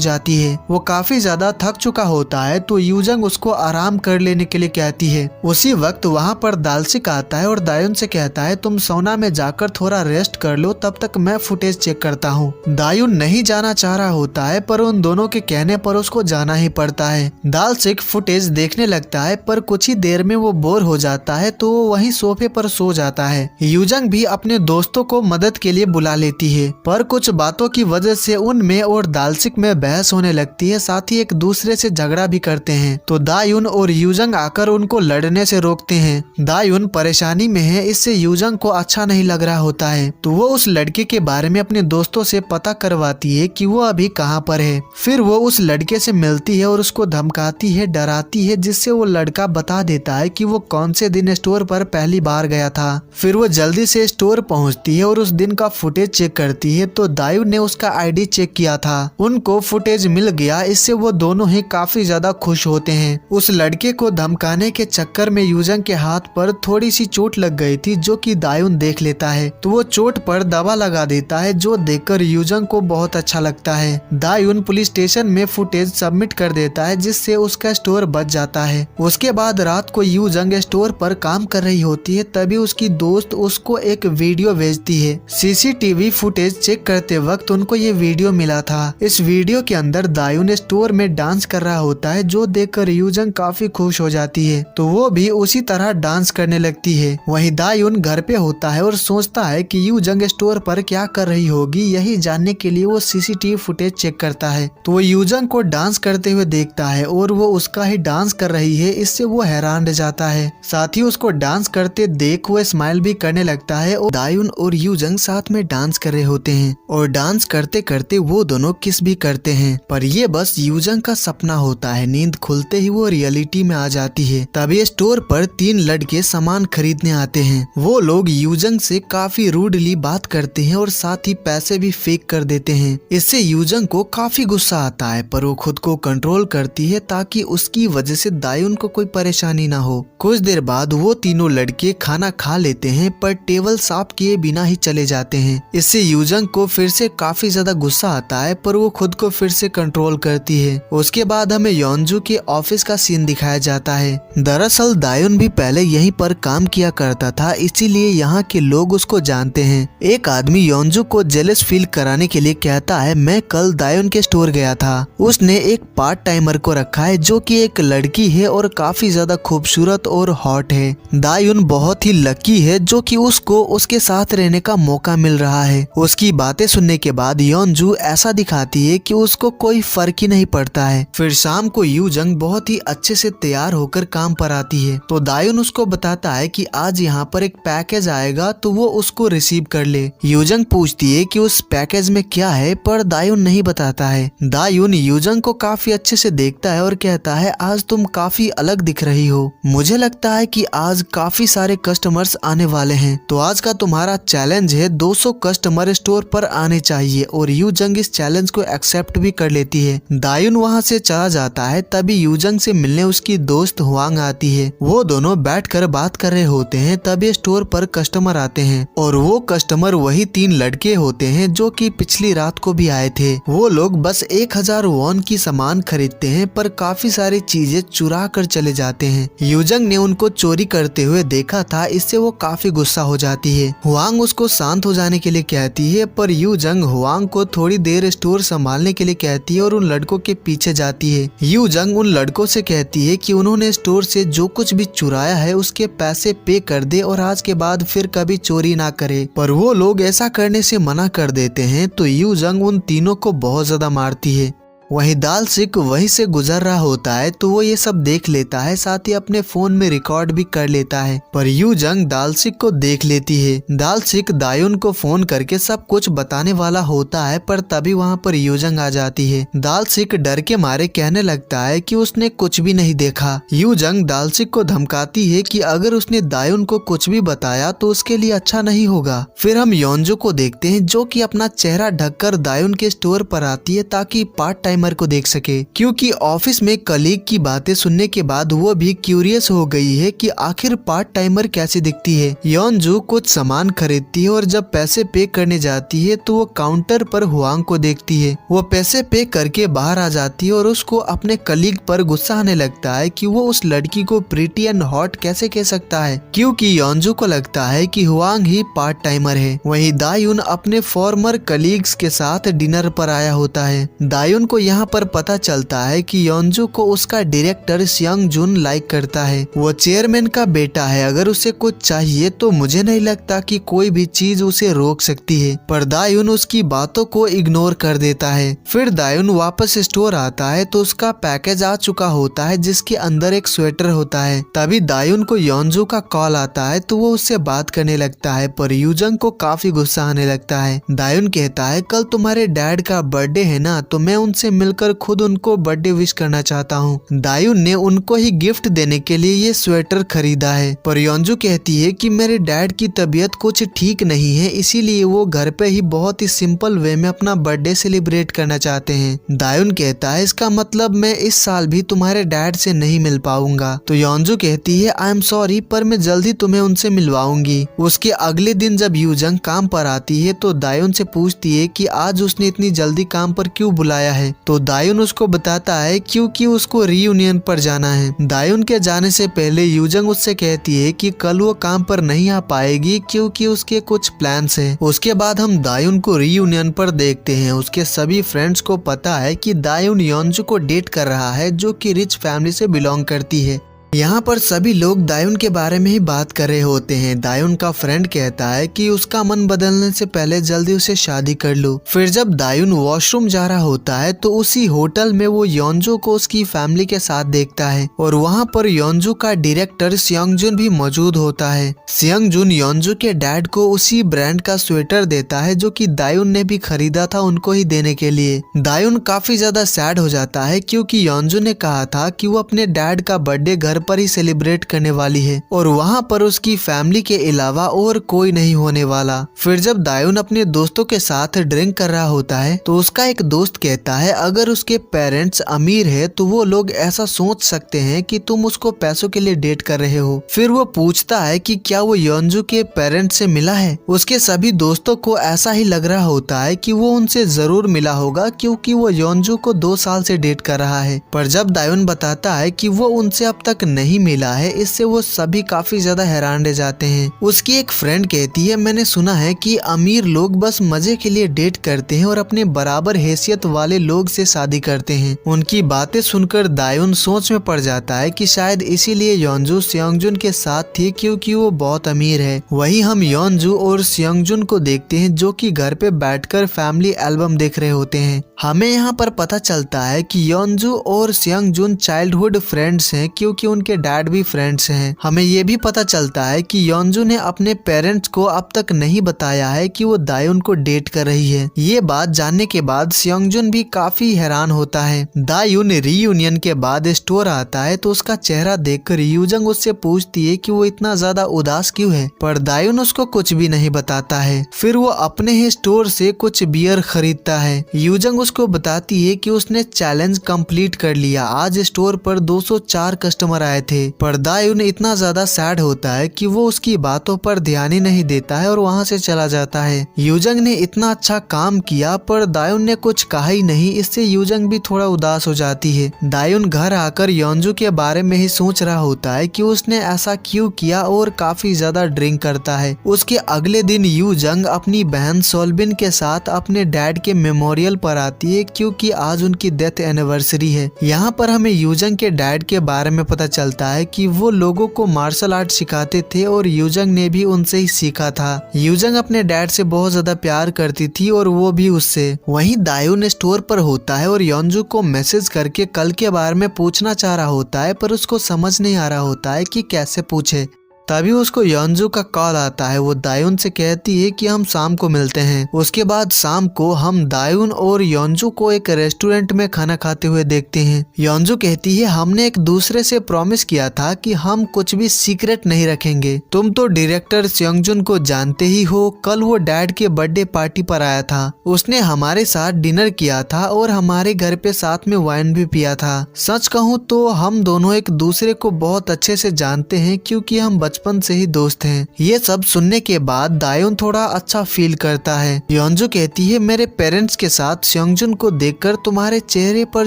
A: जाती है। वो काफी ज्यादा थक चुका होता है तो यूजंग उसको आराम कर लेने के लिए कहती है। उसी वक्त वहाँ पर दालसिक आता है और दायुन से कहता है तुम सोना में जाकर थोड़ा रेस्ट कर लो, तब तक मैं फुटेज चेक करता हूँ। दायुन नहीं जाना चाह रहा होता है पर उन दोनों के कहने पर उसको जाना ही पड़ता है। दालसिक फुटेज देखने लगता है पर कुछ ही देर में वो बोर हो जाता है तो वो वहीं सोफे पर सो जाता है। यूजंग भी अपने दोस्तों को मदद के लिए बुला लेती है, पर कुछ बातों की वजह से उनमें और दालसिक में बहस होने लगती है, साथ ही एक दूसरे से झगड़ा भी करते हैं। तो दायुन और यूजंग आकर उनको लड़ने से रोकते हैं। दायुन परेशानी में है, इससे यूजंग को अच्छा नहीं लग रहा होता है तो वो उस लड़के के बारे में अपने दोस्तों से पता करवाती है कि वो अभी कहाँ पर है। फिर वो उस लड़के से मिलती है और उसको धमकाती है, डराती है, जिससे वो लड़का बता देता है कि वो कौन से दिन स्टोर पर पहली बार गया था। फिर वो जल्दी से स्टोर पहुंचती है और उस दिन का फुटेज चेक करती है तो दायुन ने उसका आईडी चेक किया था, उनको फुटेज मिल गया। इससे वो दोनों ही काफी ज्यादा खुश होते हैं। उस लड़के को धमकाने के चक्कर में यूजंग के हाथ पर थोड़ी सी चोट लग गई थी जो कि दायुन देख लेता है तो वो चोट पर दवा लगा देता है, जो देखकर यूजंग को बहुत अच्छा लगता है। दायुन पुलिस स्टेशन में फुटेज सबमिट कर देता है जिससे उसका स्टोर बच जाता है। उसके बाद रात को यूजंग स्टोर पर काम कर रही होती है, तभी उसकी दोस्त उसको एक वीडियो भेजती है। सीसीटीवी फुटेज चेक करते वक्त उनको ये वीडियो मिला था। इस वीडियो के अंदर दायुन स्टोर में डांस कर रहा होता है, जो देखकर यूजंग काफी खुश हो जाती है तो वो भी उसी तरह डांस करने लगती है। वहीं दायुन घर पे होता है और सोचता है कि यूजंग स्टोर पर क्या कर रही होगी, यही जानने के लिए वो सीसीटीवी फुटेज चेक करता है तो वो यूजंग को डांस करते हुए देखता है और वो उसका ही डांस कर रही है। इससे वो हैरान रह जाता है, साथ ही उसको डांस करते देख वो स्माइल भी करने लगता है। और दायुन और यूजंग साथ में डांस कर रहे होते हैं और डांस करते करते वो दोनों किस भी करते हैं, पर ये बस यूजंग का सपना होता है। नींद खुलते ही वो रियलिटी में आ जाती है। तभी स्टोर पर 3 लड़के सामान खरीदने आते हैं। वो लोग यूजंग से काफी रूडली बात करते हैं और साथ ही पैसे भी फेक कर देते हैं। इससे यूजंग को काफी गुस्सा आता है, पर वो खुद को कंट्रोल करती है ताकि उसकी वजह से दायुन को कोई परेशानी ना हो। कुछ देर बाद वो तीनों लड़के खाना खा लेते हैं पर टेबल साफ किए बिना ही चले जाते हैं। इससे यूजंग को फिर से काफी ज्यादा गुस्सा आता है, पर वो खुद को फिर से कंट्रोल करती है। उसके बाद हमें योंजू के ऑफिस का सीन दिखाया जाता है। दरअसल दायुन भी पहले यहीं पर काम किया करता था, इसीलिए यहाँ के लोग उसको जानते हैं। एक आदमी योंजू को जेलस फील कराने के लिए कहता है, मैं कल दायुन के स्टोर गया था, उसने एक पार्ट टाइमर को रखा है जो कि एक लड़की है और काफी ज्यादा खूबसूरत और हॉट है। दायुन बहुत ही लकी है जो कि उसको उसके साथ रहने का मौका मिल रहा है। उसकी बातें सुनने के बाद योंजू ऐसा दिखाती है कि उसको कोई फर्क ही नहीं पड़ता है। फिर शाम को यूजंग बहुत ही अच्छे से तैयार होकर काम पर आती है तो दायुन उसको बताता है कि आज यहाँ पर एक पैकेज आएगा तो वो उसको रिसीव कर ले। यूजंग पूछती है कि उस पैकेज में क्या है, पर दायुन नहीं बताता है। दायुन यूजंग को काफी अच्छे से देखता है और कहता है, आज तुम काफी अलग दिख रही हो, मुझे लगता है कि आज काफी सारे कस्टमर्स आने वाले हैं, तो आज का तुम्हारा चैलेंज है 200 कस्टमर स्टोर पर आने चाहिए। और यूजंग इस चैलेंज को एक्सेप्ट भी कर लेती है। दायुन वहाँ से चला जाता है। तभी यूजंग से मिलने उसकी दोस्त हुआंग आती है। वो दोनों बैठकर बात कर रहे होते हैं। तभी स्टोर पर कस्टमर आते हैं और वो कस्टमर वही 3 लड़के होते हैं जो कि पिछली रात को भी आए थे। वो लोग बस 1000 वॉन की सामान खरीदते हैं, पर काफी सारी चीजें चुरा कर चले जाते हैं। यूजंग ने उनको चोरी करते हुए देखा था, इससे वो काफी गुस्सा हो जाती है। हुआंग उसको शांत हो जाने के लिए कहती है, पर यू जंग हुआंग को थोड़ी देर स्टोर संभालने के लिए कहती है और उन लड़कों के पीछे जाती है। यू जंग उन लड़कों से कहती है कि उन्होंने स्टोर से जो कुछ भी चुराया है उसके पैसे पे कर दे और आज के बाद फिर कभी चोरी ना करे, पर वो लोग ऐसा करने से मना कर देते हैं। तो यू जंग उन तीनों को बहुत ज्यादा मारती है। वहीं दाल सिक वहीं से गुजर रहा होता है तो वो ये सब देख लेता है, साथ ही अपने फोन में रिकॉर्ड भी कर लेता है, पर यू जंग दाल सिक को देख लेती है। दाल सिक दायुन को फोन करके सब कुछ बताने वाला होता है, पर तभी वहाँ पर यू जंग आ जाती है। दाल सिक डर के मारे कहने लगता है कि उसने कुछ भी नहीं देखा। यू जंग दाल सिक को धमकाती है कि अगर उसने दायुन को कुछ भी बताया तो उसके लिए अच्छा नहीं होगा। फिर हम योंजो को देखते हैं जो कि अपना चेहरा ढककर दायुन के स्टोर पर आती है ताकि पार्ट टाइमर को देख सके, क्योंकि ऑफिस में कलीग की बातें सुनने के बाद वो भी क्यूरियस हो गई है कि आखिर पार्ट टाइमर कैसे दिखती है। योंजू कुछ सामान खरीदती है और जब पैसे पे करने जाती है तो वो काउंटर पर हुआंग को देखती है। वो पैसे पे करके बाहर आ जाती है और उसको अपने कलीग पर गुस्सा आने लगता है कि वो उस लड़की को प्रीटी एंड हॉट कैसे कह सकता है, क्योंकि योंजू को लगता है कि हुआंग ही पार्ट टाइमर है। वहीं दायुन अपने फॉर्मर कलीग्स के साथ डिनर पर आया होता है। दायुन को यहाँ पर पता चलता है कि योंजू को उसका डायरेक्टर सियांग जुन लाइक करता है। वो चेयरमैन का बेटा है, अगर उसे कुछ चाहिए तो मुझे नहीं लगता कि कोई भी चीज उसे रोक सकती है, पर दायुन उसकी बातों को इग्नोर कर देता है। फिर दायुन वापस स्टोर आता है तो उसका पैकेज आ चुका होता है जिसके अंदर एक स्वेटर होता है। तभी दायुन को योंजू का कॉल आता है तो वो उससे बात करने लगता है, पर यूजंग को काफी गुस्सा आने लगता है। दायुन कहता है कल तुम्हारे डैड का बर्थडे है ना, तो मैं उनसे मिलकर खुद उनको बर्थडे विश करना चाहता हूँ। दायुन ने उनको ही गिफ्ट देने के लिए ये स्वेटर खरीदा है, पर योंजू कहती है कि मेरे डैड की तबीयत कुछ ठीक नहीं है, इसीलिए वो घर पे ही बहुत ही सिंपल वे में अपना बर्थडे सेलिब्रेट करना चाहते हैं। दायुन कहता है इसका मतलब मैं इस साल भी तुम्हारे डैड से नहीं मिल पाऊंगा। तो योंजू कहती है आई एम सॉरी, पर मैं जल्दी तुम्हें उनसे मिलवाऊंगी। उसके अगले दिन जब यूजंग काम पर आती है तो दायुन से पूछती है कि आज उसने इतनी जल्दी काम पर क्यों बुलाया है, तो दायुन उसको बताता है क्योंकि उसको रीयूनियन पर जाना है। दायुन के जाने से पहले यूजंग उससे कहती है कि कल वो काम पर नहीं आ पाएगी क्योंकि उसके कुछ प्लान्स हैं। उसके बाद हम दायुन को रीयूनियन पर देखते हैं। उसके सभी फ्रेंड्स को पता है कि दायुन योंजू को डेट कर रहा है जो कि रिच फैमिली से बिलोंग करती है। यहाँ पर सभी लोग दायुन के बारे में ही बात कर रहे होते हैं। दायुन का फ्रेंड कहता है कि उसका मन बदलने से पहले जल्दी उसे शादी कर लो। फिर जब दायुन वॉशरूम जा रहा होता है तो उसी होटल में वो योंजू को उसकी फैमिली के साथ देखता है और वहाँ पर योंजू का डायरेक्टर सियांग जुन भी मौजूद होता है। सियांग जुन योंजू के डैड को उसी ब्रांड का स्वेटर देता है जो कि दायुन ने भी खरीदा था उनको ही देने के लिए। दायुन काफी ज्यादा सैड हो जाता है क्योंकि योंजू ने कहा था कि वो अपने डैड का बर्थडे घर पर ही सेलिब्रेट करने वाली है और वहाँ पर उसकी फैमिली के अलावा और कोई नहीं होने वाला। फिर जब दायुन अपने दोस्तों के साथ ड्रिंक कर रहा होता है तो उसका एक दोस्त कहता है अगर उसके पेरेंट्स अमीर है तो वो लोग ऐसा सोच सकते हैं कि तुम उसको पैसों के लिए डेट कर रहे हो। फिर वो पूछता है कि क्या वो योंजू के पेरेंट्स से मिला है। उसके सभी दोस्तों को ऐसा ही लग रहा होता है कि वो उनसे जरूर मिला होगा क्योंकि वो योंजू को 2 साल से डेट कर रहा है, पर जब दायुन बताता है कि वो उनसे अब तक नहीं मिला है, इससे वो सभी काफी ज्यादा हैरान रह जाते हैं। उसकी एक फ्रेंड कहती है मैंने सुना है कि अमीर लोग बस मजे के लिए डेट करते हैं और अपने बराबर हैसियत वाले लोग से शादी करते हैं। उनकी बातें सुनकर दायुन सोच में पड़ जाता है कि शायद इसीलिए योंजू सियांगजुन के साथ थी क्योंकि वो बहुत अमीर है। वहीं हम योंजू और सियांगजुन को देखते हैं जो कि घर पे बैठकर फैमिली एल्बम देख रहे होते हैं। हमें यहाँ पर पता चलता है कि योंजू और सियांगजुन चाइल्डहुड फ्रेंड्स हैं क्योंकि उनके डैड भी फ्रेंड्स हैं। हमें ये भी पता चलता है कि योंजू ने अपने पेरेंट्स को अब तक नहीं बताया है कि वो दायुन को डेट कर रही है। ये बात जानने के बाद सियांगजुन भी काफी हैरान होता है। दायुन रीयूनियन के बाद स्टोर आता है तो उसका चेहरा देखकर यूजंग उससे पूछती है कि वो इतना ज्यादा उदास क्यों है, पर दायुन उसको कुछ भी नहीं बताता है। फिर वो अपने ही स्टोर से कुछ बियर खरीदता है। यूजंग उसको बताती है कि उसने चैलेंज कंप्लीट कर लिया, आज स्टोर पर 204 कस्टमर आए थे। पर दायुन इतना ज्यादा सैड होता है कि वो उसकी बातों पर ध्यान ही नहीं देता है और वहाँ से चला जाता है। यूजंग ने इतना अच्छा काम किया पर दायुन ने कुछ कहा ही नहीं, इससे यूजंग भी थोड़ा उदास हो जाती है। दायुन घर आकर योंजू के बारे में ही सोच रहा होता है कि उसने ऐसा क्यों किया और काफी ज्यादा ड्रिंक करता है। उसके अगले दिन यूजंग अपनी बहन सोलबिन के साथ अपने डैड के मेमोरियल पर आती है क्योंकि आज उनकी डेथ एनिवर्सरी है। यहाँ पर हमें यूजंग के डैड के बारे में पता चलता है कि वो लोगों को मार्शल आर्ट सिखाते थे और यूजंग ने भी उनसे ही सीखा था। यूजंग अपने डैड से बहुत ज्यादा प्यार करती थी और वो भी उससे। वहीं दायुन स्टोर पर होता है और योंजू को मैसेज करके कल के बारे में पूछना चाह रहा होता है, पर उसको समझ नहीं आ रहा होता है कि कैसे पूछे। तभी उसको योंजू का कॉल आता है। वो दायुन से कहती है कि हम शाम को मिलते हैं। उसके बाद शाम को हम दायुन और योंजू को एक रेस्टोरेंट में खाना खाते हुए देखते हैं। योंजू कहती है हमने एक दूसरे से प्रॉमिस किया था कि हम कुछ भी सीक्रेट नहीं रखेंगे। तुम तो डायरेक्टर सेयोंगजुन को जानते ही हो, कल वो डैड के बर्थडे पार्टी पर आया था। उसने हमारे साथ डिनर किया था और हमारे घर पे साथ में वाइन भी पिया था। सच कहूँ तो हम दोनों एक दूसरे को बहुत अच्छे से जानते हैं क्योंकि हम बचपन से ही दोस्त हैं। ये सब सुनने के बाद दायुन थोड़ा अच्छा फील करता है। योंजू कहती है मेरे पेरेंट्स के साथ सेयोंगजुन को देखकर तुम्हारे चेहरे पर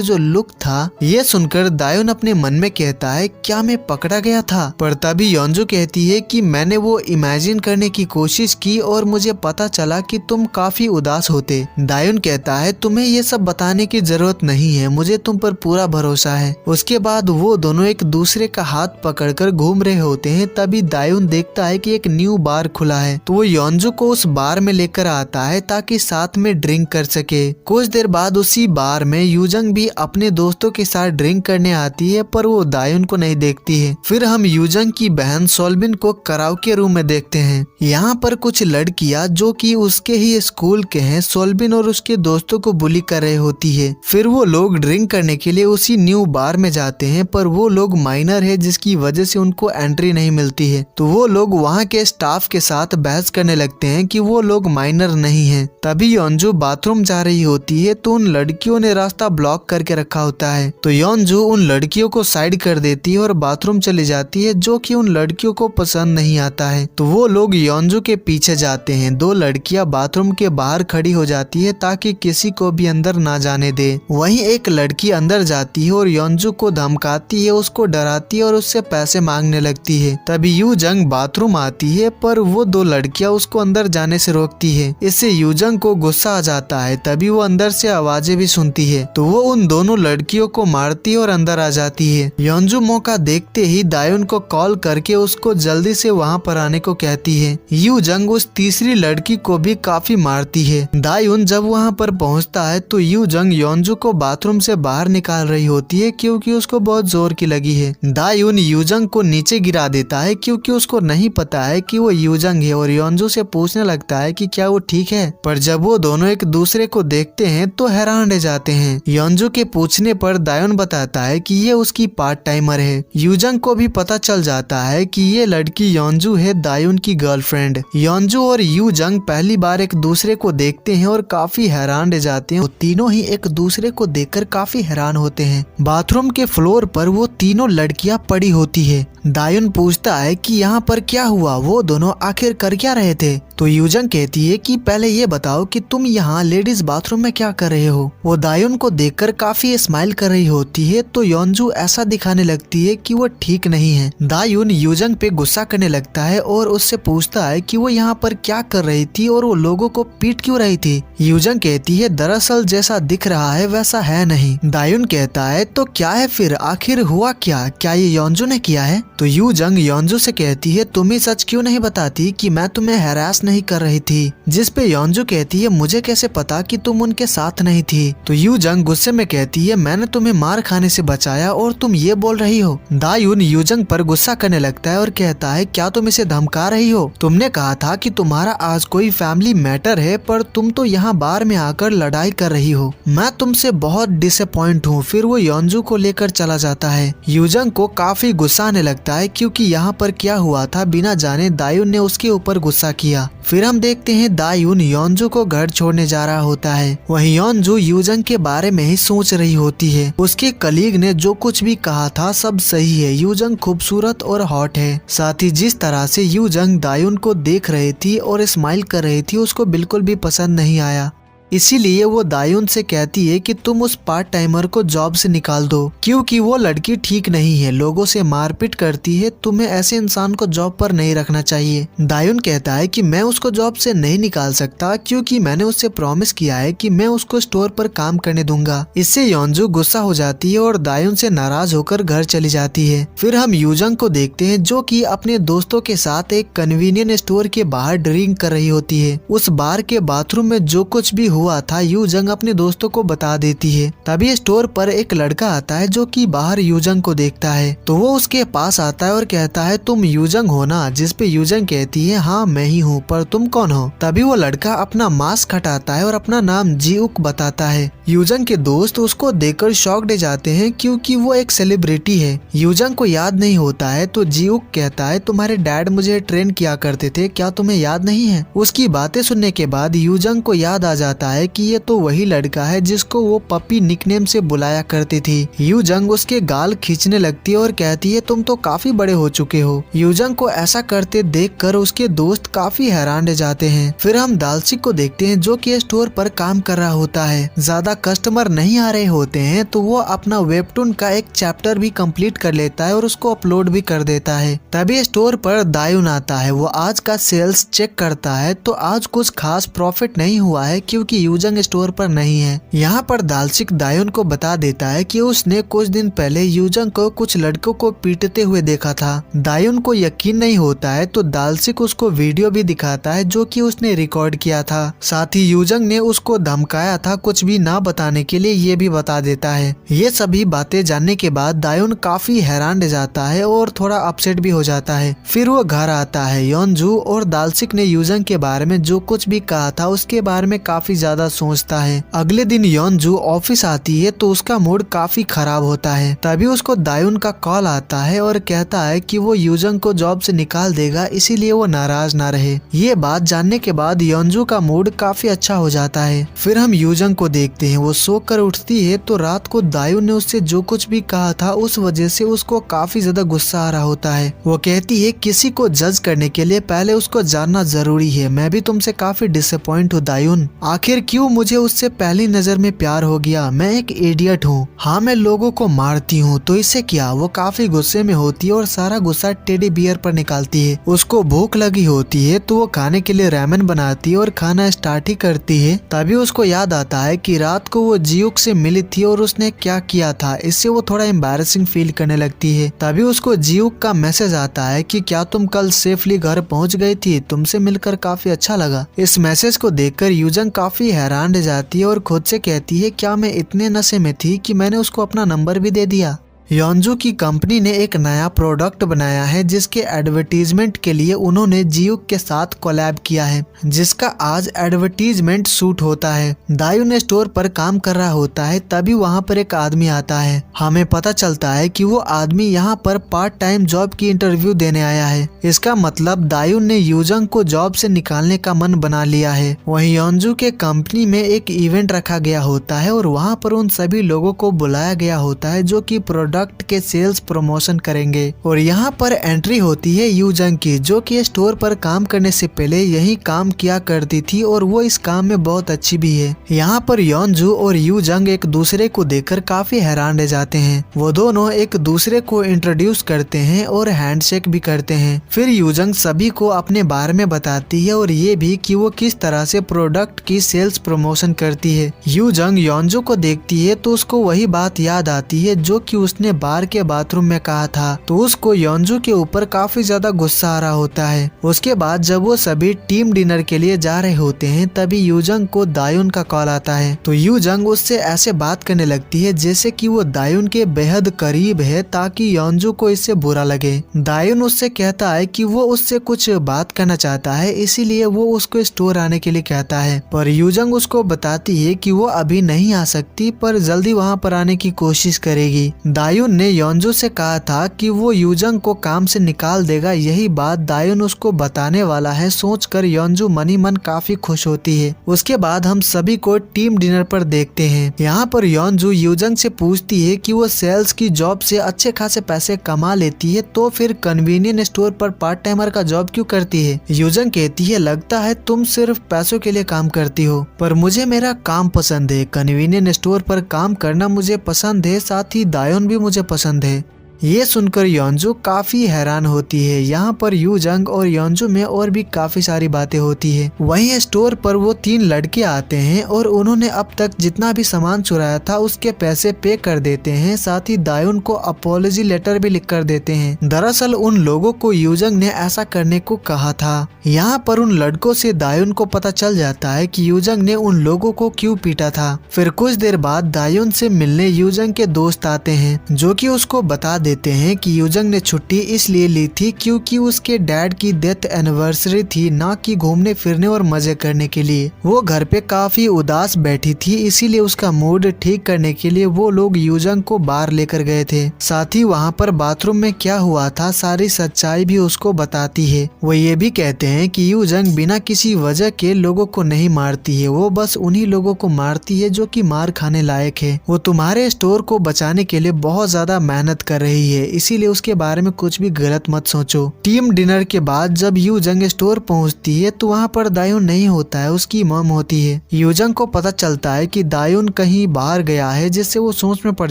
A: जो लुक था, ये सुनकर दायुन अपने मन में कहता है क्या मैं पकड़ा गया था। पर तभी योंजू कहती है कि मैंने वो इमेजिन करने की कोशिश की और मुझे पता चला कि तुम काफी उदास होते। दायुन कहता है तुम्हें ये सब बताने की जरूरत नहीं है, मुझे तुम पर पूरा भरोसा है। उसके बाद वो दोनों एक दूसरे का हाथ पकड़कर घूम रहे होते हैं। तभी दायुन देखता है कि एक न्यू बार खुला है, तो वो योंजू को उस बार में लेकर आता है ताकि साथ में ड्रिंक कर सके। कुछ देर बाद उसी बार में यूजंग भी अपने दोस्तों के साथ ड्रिंक करने आती है, पर वो दायुन को नहीं देखती है। फिर हम यूजंग की बहन सोलबिन को कराओके रूम में देखते हैं। यहाँ पर कुछ लड़कियां जो कि उसके ही स्कूल के हैं, सोलबिन और उसके दोस्तों को बुली कर रही होती है। फिर वो लोग ड्रिंक करने के लिए उसी न्यू बार में जाते हैं, पर वो लोग माइनर है जिसकी वजह से उनको एंट्री नहीं मिलती है। तो वो लोग वहाँ के स्टाफ के साथ बहस करने लगते हैं कि वो लोग माइनर नहीं हैं। तभी योंजू बाथरूम जा रही होती है तो उन लड़कियों ने रास्ता ब्लॉक करके रखा होता है। तो योंजू उन लड़कियों को साइड कर देती है और बाथरूम चली जाती है, जो कि उन लड़कियों को पसंद नहीं आता है। तो वो लोग योंजू के पीछे जाते हैं। दो लड़कियां बाथरूम के बाहर खड़ी हो जाती है ताकि किसी को भी अंदर ना जाने दे। वहीं एक लड़की अंदर जाती है और योंजू को धमकाती है, उसको डराती है और उससे पैसे मांगने लगती है। तभी यूजंग बाथरूम आती है, पर वो दो लड़कियां उसको अंदर जाने से रोकती है। इससे यूजंग को गुस्सा आ जाता है। तभी वो अंदर से आवाजें भी सुनती है, तो वो उन दोनों लड़कियों को मारती है और अंदर आ जाती है। योंजू मौका देखते ही दायुन को कॉल करके उसको जल्दी से वहाँ पर आने को कहती है। यूजंग उस तीसरी लड़की को भी काफी मारती है। दायुन जब वहाँ पर पहुँचता है तो यूजंग योंजू को बाथरूम से बाहर निकाल रही होती है क्योंकि उसको बहुत जोर की लगी है। दायुन यूजंग को नीचे गिरा देता है क्योंकि उसको नहीं पता है कि वो यूजंग है और योंजू से पूछने लगता है कि क्या वो ठीक है। पर जब वो दोनों एक दूसरे को देखते हैं तो हैरान रह जाते हैं। योंजू के पूछने पर दायुन बताता है कि ये उसकी पार्ट टाइमर है। यूजंग को भी पता चल जाता है कि ये लड़की योंजू है, दायुन की गर्लफ्रेंड। योंजू और यूजंग पहली बार एक दूसरे को देखते हैं और काफी हैरान रह जाते हैं। वो तीनों ही एक दूसरे को देखकर काफी हैरान होते हैं। बाथरूम के फ्लोर पर वो तीनों लड़कियां पड़ी होती है। दायुन पूछता है कि यहाँ पर क्या हुआ, वो दोनों आखिर कर क्या रहे थे। तो यूजंग कहती है कि पहले ये बताओ कि तुम यहाँ लेडीज बाथरूम में क्या कर रहे हो। वो दायुन को देखकर काफी स्माइल कर रही होती है, तो योंजू ऐसा दिखाने लगती है कि वो ठीक नहीं है। दायुन यूजंग पे गुस्सा करने लगता है और उससे पूछता है कि वो यहाँ पर क्या कर रही थी और वो लोगों को पीट क्यों रही थी। यूजंग कहती है दरअसल जैसा दिख रहा है वैसा है नहीं। दायुन कहता है तो क्या है फिर, आखिर हुआ क्या ये योंजू ने किया है। तो यूजंग योंजू से कहती है तुम ही सच क्यों नहीं बताती कि मैं तुम्हें हैरास नहीं कर रही थी। जिस पे योंजू कहती है मुझे कैसे पता कि तुम उनके साथ नहीं थी। तो यूजंग गुस्से में कहती है मैंने तुम्हें मार खाने से बचाया और तुम ये बोल रही हो। दायुन यूजंग पर गुस्सा करने लगता है और कहता है क्या तुम इसे धमका रही हो। तुमने कहा था कि तुम्हारा आज कोई फैमिली मैटर है, पर तुम तो यहाँ बार में आकर लड़ाई कर रही हो। मैं तुमसे बहुत डिसअपॉइंट हूँ। फिर वो योंजू को लेकर चला जाता है। यूजंग को काफी गुस्सा आने लगता है क्योंकि यहाँ पर ऊपर क्या हुआ था बिना जाने दायुन ने उसके ऊपर गुस्सा किया। फिर हम देखते हैं दायुन योंजू को घर छोड़ने जा रहा होता है। वहीं योंजू यूजंग के बारे में ही सोच रही होती है। उसके कलीग ने जो कुछ भी कहा था सब सही है, यूजंग खूबसूरत और हॉट है। साथ ही जिस तरह से यूजंग दायुन को देख रही थी और स्माइल कर रही थी उसको बिल्कुल भी पसंद नहीं आया। इसीलिए वो दायुन से कहती है कि तुम उस पार्ट टाइमर को जॉब से निकाल दो, क्योंकि वो लड़की ठीक नहीं है, लोगों से मारपीट करती है, तुम्हें ऐसे इंसान को जॉब पर नहीं रखना चाहिए। दायुन कहता है कि मैं उसको जॉब से नहीं निकाल सकता क्योंकि मैंने उससे प्रॉमिस किया है कि मैं उसको स्टोर पर काम करने दूंगा। इससे योंजू गुस्सा हो जाती है और दायुन से नाराज होकर घर चली जाती है। फिर हम यूजंग को देखते हैं जो कि अपने दोस्तों के साथ एक कन्वीनियंट स्टोर के बाहर ड्रिंक कर रही होती है। उस बार के बाथरूम में जो कुछ भी हुआ था यूजंग अपने दोस्तों को बता देती है। तभी स्टोर पर एक लड़का आता है जो कि बाहर यूजंग को देखता है, तो वो उसके पास आता है और कहता है तुम यूजंग हो ना, जिस पे यूजंग कहती है हाँ मैं ही हूँ, पर तुम कौन हो। तभी वो लड़का अपना मास्क हटाता है और अपना नाम जीउक बताता है। यूजंग के दोस्त उसको देखकर शॉक्ड जाते हैं क्योंकि वो एक सेलिब्रिटी है। यूजंग को याद नहीं होता है तो जीउक कहता है तुम्हारे डैड मुझे ट्रेन किया करते थे, क्या तुम्हें याद नहीं है। उसकी बातें सुनने के बाद यूजंग को याद आ जाता है कि ये तो वही लड़का है जिसको वो पपी निकनेम से बुलाया करती थी। यूजंग उसके गाल खींचने लगती है और कहती है तुम तो काफी बड़े हो चुके हो। यूजंग को ऐसा करते देखकर उसके दोस्त काफी हैरान रह जाते हैं। फिर हम दालसिक को देखते हैं जो कि स्टोर पर काम कर रहा होता है। ज्यादा कस्टमर नहीं आ रहे होते हैं तो वो अपना वेबटून का एक चैप्टर भी कंप्लीट कर लेता है और उसको अपलोड भी कर देता है। तभी स्टोर पर दायुन आता है। वो आज का सेल्स चेक करता है तो आज कुछ खास प्रॉफिट नहीं हुआ है क्योंकि यूजंग स्टोर पर नहीं है। यहाँ पर दालसिक दायुन को बता देता है कि उसने कुछ दिन पहले यूजंग को कुछ लड़कों को पीटते हुए देखा था। दायुन को यकीन नहीं होता है तो दालसिक उसको वीडियो भी दिखाता है जो कि उसने रिकॉर्ड किया था। साथ ही यूजंग ने उसको धमकाया था कुछ भी ना बताने के लिए, ये भी बता देता है। ये सभी बातें जानने के बाद दायुन काफी हैरान रह जाता है और थोड़ा अपसेट भी हो जाता है। फिर वो घर आता है। योंजू और दालसिक ने यूजंग के बारे में जो कुछ भी कहा था उसके बारे में काफी ज्यादा सोचता है। अगले दिन योंजू ऑफिस आती है तो उसका मूड काफी खराब होता है। तभी उसको दायुन का कॉल आता है और कहता है कि वो यूजंग को जॉब से निकाल देगा, इसीलिए वो नाराज ना रहे। ये बात जानने के बाद योंजू का मूड काफी अच्छा हो जाता है। फिर हम यूजंग को देखते हैं। वो सो कर उठती है तो रात को दायुन ने उससे जो कुछ भी कहा था उस वजह से उसको काफी ज्यादा गुस्सा आ रहा होता है। वो कहती है किसी को जज करने के लिए पहले उसको जानना जरूरी है। मैं भी तुमसे काफी डिसअपॉइंट हूँ दायुन, आखिर क्यों मुझे उससे पहली नजर में प्यार हो गया। मैं एक इडियट हूँ। हाँ मैं लोगों को मारती हूँ तो इससे क्या। वो काफी गुस्से में होती है और सारा गुस्सा टेडी बियर पर निकालती है। उसको भूख लगी होती है तो वो खाने के लिए रेमन बनाती है और खाना स्टार्ट ही करती है। तभी उसको याद आता है कि रात को वो जीउक से मिली थी और उसने क्या किया था। इससे वो थोड़ा एम्बैरेसिंग फील करने लगती है। तभी उसको जीउक का मैसेज आता है कि क्या तुम कल सेफली घर पहुंच गई थी, तुमसे मिलकर काफी अच्छा लगा। इस मैसेज को देखकर यूजंग काफी हैरान रह जाती है और खुद से कहती है क्या मैं इतने नशे में थी कि मैंने उसको अपना नंबर भी दे दिया। योंजू की कंपनी ने एक नया प्रोडक्ट बनाया है जिसके एडवर्टीजमेंट के लिए उन्होंने जीउक के साथ कोलैब किया है, जिसका आज एडवर्टीजमेंट शूट होता है। दायुन स्टोर पर काम कर रहा होता है तभी वहाँ पर एक आदमी आता है। हमें पता चलता है कि वो आदमी यहाँ पर पार्ट टाइम जॉब की इंटरव्यू देने आया है। इसका मतलब दायुन ने यूजंग को जॉब से निकालने का मन बना लिया है। वहीं योंजू के कंपनी में एक इवेंट रखा गया होता है और वहाँ पर उन सभी लोगों को बुलाया गया होता है जो कि प्रोडक्ट के सेल्स प्रमोशन करेंगे। और यहाँ पर एंट्री होती है यूजंग की, जो कि स्टोर पर काम करने से पहले यही काम किया करती थी और वो इस काम में बहुत अच्छी भी है। यहाँ पर योंजू और यूजंग एक दूसरे को देखकर काफी हैरान रह जाते हैं। वो दोनों एक दूसरे को इंट्रोड्यूस करते हैं और हैंडशेक भी करते हैं। फिर यूजंग सभी को अपने बारे में बताती है और ये भी कि वो किस तरह से प्रोडक्ट की सेल्स प्रमोशन करती है। यूजंग योंजू को देखती है तो उसको वही बात याद आती है जो कि उसने बार के बाथरूम में कहा था, तो उसको योंजू के ऊपर काफी ज्यादा गुस्सा आ रहा होता है। उसके बाद जब वो सभी टीम डिनर के लिए जा रहे होते हैं तभी यूजंग को दायुन का कॉल आता है। तो यूजंग उससे ऐसे बात करने लगती है जैसे कि वो दायुन के बेहद करीब है ताकि योंजू को इससे बुरा लगे। दायुन उससे कहता है कि वो उससे कुछ बात करना चाहता है, इसीलिए वो उसको स्टोर आने के लिए कहता है, पर यूजंग उसको बताती है कि वो अभी नहीं आ सकती पर जल्दी वहाँ पर आने की कोशिश करेगी। दायुन दायुन ने योंजू से कहा था कि वो यूजंग को काम से निकाल देगा। यही बात दायुन उसको बताने वाला है सोचकर योंजू मनी मन काफी खुश होती है। उसके बाद हम सभी को टीम डिनर पर देखते हैं। यहाँ पर योंजू यूजंग से पूछती है कि वो सेल्स की जॉब से अच्छे खासे पैसे कमा लेती है तो फिर कन्वीनियंट स्टोर पर पार्ट टाइमर का जॉब क्यों करती है। यूजंग कहती है लगता है तुम सिर्फ पैसों के लिए काम करती हो, पर मुझे मेरा काम पसंद है। कन्वीनियंट स्टोर पर काम करना मुझे पसंद है, साथ ही दायुन भी मुझे पसंद है। ये सुनकर योंजू काफी हैरान होती है। यहाँ पर यूजंग और योंजू में और भी काफी सारी बातें होती है। वहीं स्टोर पर वो 3 लड़के आते हैं और उन्होंने अब तक जितना भी सामान चुराया था उसके पैसे पे कर देते हैं। साथ ही दायुन को अपॉलजी लेटर भी लिख कर देते हैं। दरअसल उन लोगों को यूजंग ने ऐसा करने को कहा था। यहाँ पर उन लड़कों से दायुन को पता चल जाता है कि यूजंग ने उन लोगों को क्यों पीटा था। फिर कुछ देर बाद दायुन से मिलने यूजंग के दोस्त आते हैं जो कि उसको बता देते हैं कि यूजंग ने छुट्टी इसलिए ली थी क्योंकि उसके डैड की डेथ एनिवर्सरी थी, ना कि घूमने फिरने और मजे करने के लिए। वो घर पे काफी उदास बैठी थी, इसीलिए उसका मूड ठीक करने के लिए वो लोग यूजंग को बाहर लेकर गए थे। साथ ही वहाँ पर बाथरूम में क्या हुआ था सारी सच्चाई भी उसको बताती है। वो ये भी कहते हैं कि यूजंग बिना किसी वजह के लोगों को नहीं मारती है, वो बस उन्हीं लोगों को मारती है जो कि मार खाने लायक है। वो तुम्हारे स्टोर को बचाने के लिए बहुत ज्यादा मेहनत कर रही है, इसीलिए उसके बारे में कुछ भी गलत मत सोचो। टीम डिनर के बाद जब यूजंग स्टोर पहुंचती है तो वहाँ पर दायुन नहीं होता है, उसकी मॉम होती है। यूजंग को पता चलता है कि दायुन कहीं बाहर गया है, जिससे वो सोच में पड़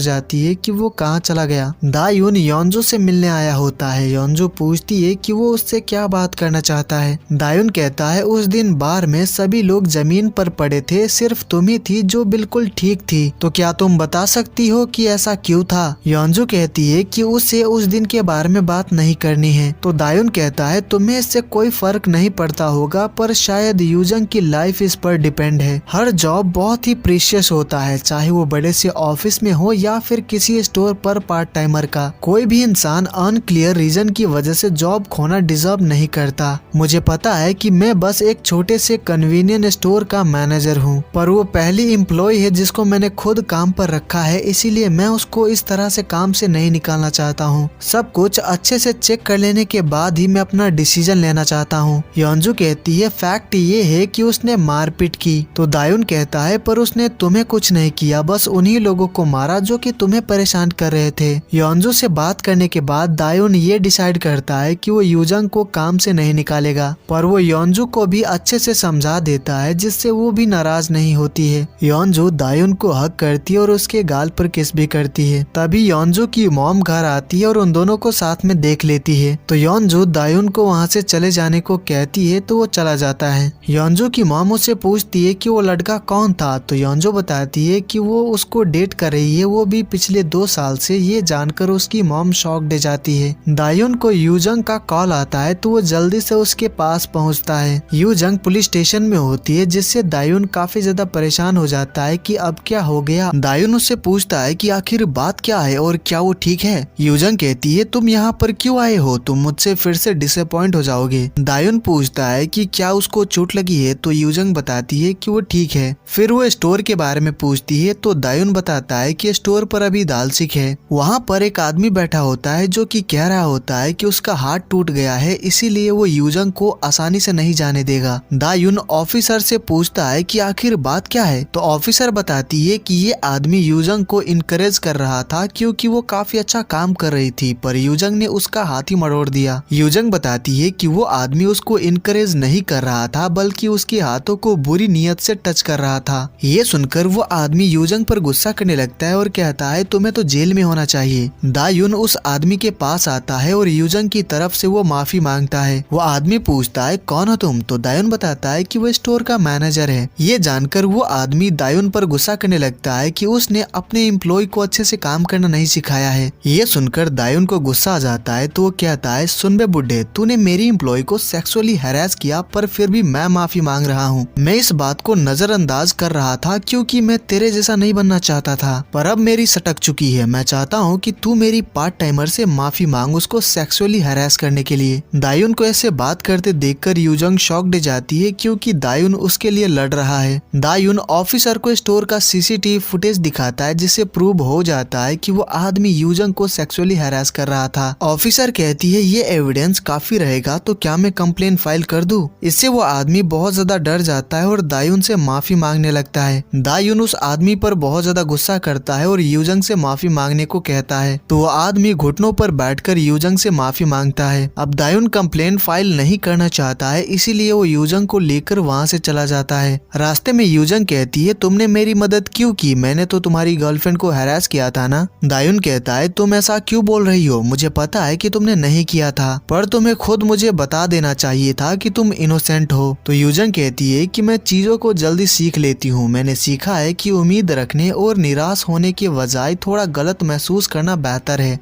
A: जाती है कि वो कहाँ चला गया। दायुन योंजू से मिलने आया होता है। योंजू पूछती है कि वो उससे क्या बात करना चाहता है। दायुन कहता है उस दिन बार में सभी लोग जमीन पर पड़े थे, सिर्फ तुम ही थी जो बिल्कुल ठीक थी, तो क्या तुम बता सकती हो कि ऐसा क्यों था। योंजू कहती है कि उससे उस दिन के बारे में बात नहीं करनी है। तो दायुन कहता है तुम्हें इससे कोई फर्क नहीं पड़ता होगा, पर शायद यूजंग की लाइफ इस पर डिपेंड है। हर जॉब बहुत ही प्रीशियस होता है, चाहे वो बड़े से ऑफिस में हो या फिर किसी स्टोर पर पार्ट टाइमर का। कोई भी इंसान अनक्लियर रीजन की वजह से जॉब खोना डिजर्व नहीं करता। मुझे पता है कि मैं बस एक छोटे से कन्वीनियंट स्टोर का मैनेजर हूँ, पर वो पहली एम्प्लॉय है जिसको मैंने खुद काम पर रखा है, इसीलिए मैं उसको इस तरह से काम से नहीं निकालना चाहता हूँ। सब कुछ अच्छे से चेक कर लेने के बाद ही मैं अपना डिसीजन लेना चाहता हूँ। योंजू कहती है फैक्ट ये है कि उसने मारपीट की। तो दायुन कहता है पर उसने तुम्हें कुछ नहीं किया, बस उन्हीं लोगों को मारा जो कि तुम्हें परेशान कर रहे थे। योंजू से बात करने के बाद दायुन ये डिसाइड करता है कि वो यूजंग को काम से नहीं निकालेगा, पर वो योंजू को भी अच्छे से समझा देता है जिससे वो भी नाराज नहीं होती है। योंजू दायुन को हक करती है और उसके गाल पर किस भी करती है। तभी योंजू की मॉम घर आती है और उन दोनों को साथ में देख लेती है। तो योंजू दायुन को वहाँ से चले जाने को कहती है तो वो चला जाता है। योंजू की मॉम उससे पूछती है कि वो लड़का कौन था। तो योंजू बताती है कि वो उसको डेट कर रही है, वो भी पिछले 2 साल से। ये जानकर उसकी मॉम शॉक्ड हो जाती है। दायुन को यूजंग का कॉल आता है तो वो जल्दी से उसके पास पहुंचता है। यूजंग पुलिस स्टेशन में होती है, जिससे दायुन काफी ज्यादा परेशान हो जाता है कि अब क्या हो गया। दायुन उससे पूछता है कि आखिर बात क्या है और क्या वो ठीक है। यूजंग कहती है तुम यहाँ पर क्यों आए हो, तुम मुझसे फिर से डिसअपॉइंट हो जाओगे। दायुन पूछता है कि क्या उसको चोट लगी है। तो यूजंग बताती है कि वो ठीक है। फिर वो स्टोर के बारे में पूछती है तो दायुन बताता है कि स्टोर पर अभी दालसिक है। वहाँ पर एक आदमी बैठा होता है जो कि कह रहा होता है कि उसका हाथ टूट गया है, इसीलिए वो यूजंग को आसानी से नहीं जाने देगा। दायुन ऑफिसर से पूछता है कि आखिर बात क्या है। तो ऑफिसर बताती है कि ये आदमी यूजंग को इनकरेज कर रहा था क्योंकि वो काफी अच्छा काम कर रही थी, पर यूजंग ने उसका हाथ ही मरोड़ दिया। यूजंग बताती है कि वो आदमी उसको इनकरेज नहीं कर रहा था, बल्कि उसके हाथों को बुरी नीयत से टच कर रहा था। ये सुनकर वो आदमी यूजंग पर गुस्सा करने लगता है और कहता है तुम्हें तो जेल में होना चाहिए। दायुन उस आदमी के पास आता है और यूजंग की तरफ से वो माफी मांगता है। वो आदमी पूछता है कौन हो तुम। तो दायुन बताता है कि वो स्टोर का मैनेजर है। ये जानकर वो आदमी दायुन पर गुस्सा करने लगता है कि उसने अपने एम्प्लॉय को अच्छे से काम करना नहीं सिखाया है। ये ये सुनकर दायुन को गुस्सा आ जाता है तो वो कहता है, सुन बे बुड्ढे, तूने मेरी एम्प्लॉय को सेक्सुअली हैरेस किया पर फिर भी मैं माफी मांग रहा हूँ। मैं इस बात को नजरअंदाज कर रहा था क्योंकि मैं तेरे जैसा नहीं बनना चाहता था, पर अब मेरी सटक चुकी है। मैं चाहता हूँ कि तू मेरी पार्ट टाइमर से माफी मांग उसको सेक्सुअली हैरेस करने के लिए। दायुन को ऐसे बात करते देखकर यूजंग शॉक्ड जाती है क्योंकि दायुन उसके लिए लड़ रहा है। दायुन ऑफिसर को स्टोर का सीसीटीवी फुटेज दिखाता है जिससे प्रूव हो जाता है कि वो आदमी यूजंग को सेक्सुअली हैरेस कर रहा था। ऑफिसर कहती है, ये एविडेंस काफी रहेगा तो क्या मैं कंप्लेन फाइल कर दूं? इससे वो आदमी बहुत ज्यादा डर जाता है और दायुन से माफी मांगने लगता है। दायुन उस आदमी पर बहुत ज्यादा गुस्सा करता है और यूजंग से माफी मांगने को कहता है तो वो आदमी घुटनों पर बैठकर यूजंग से माफी मांगता है। अब दायुन कंप्लेन फाइल नहीं करना चाहता है, इसीलिए वो यूजंग को लेकर वहाँ से चला जाता है। रास्ते में यूजंग कहती है, तुमने मेरी मदद क्यों की? मैंने तो तुम्हारी गर्लफ्रेंड को हैरेस किया था ना। दायुन कहता है, तुम ऐसा क्यों बोल रही हो? मुझे पता है कि तुमने नहीं किया था, पर तुम्हें खुद मुझे बता देना चाहिए था कि तुम इनोसेंट हो। तो यूजंग कहती है कि मैं चीजों को जल्दी सीख लेती हूँ। मैंने सीखा है कि उम्मीद रखने और निराश होने के बजाय थोड़ा गलत महसूस करना बेहतर है।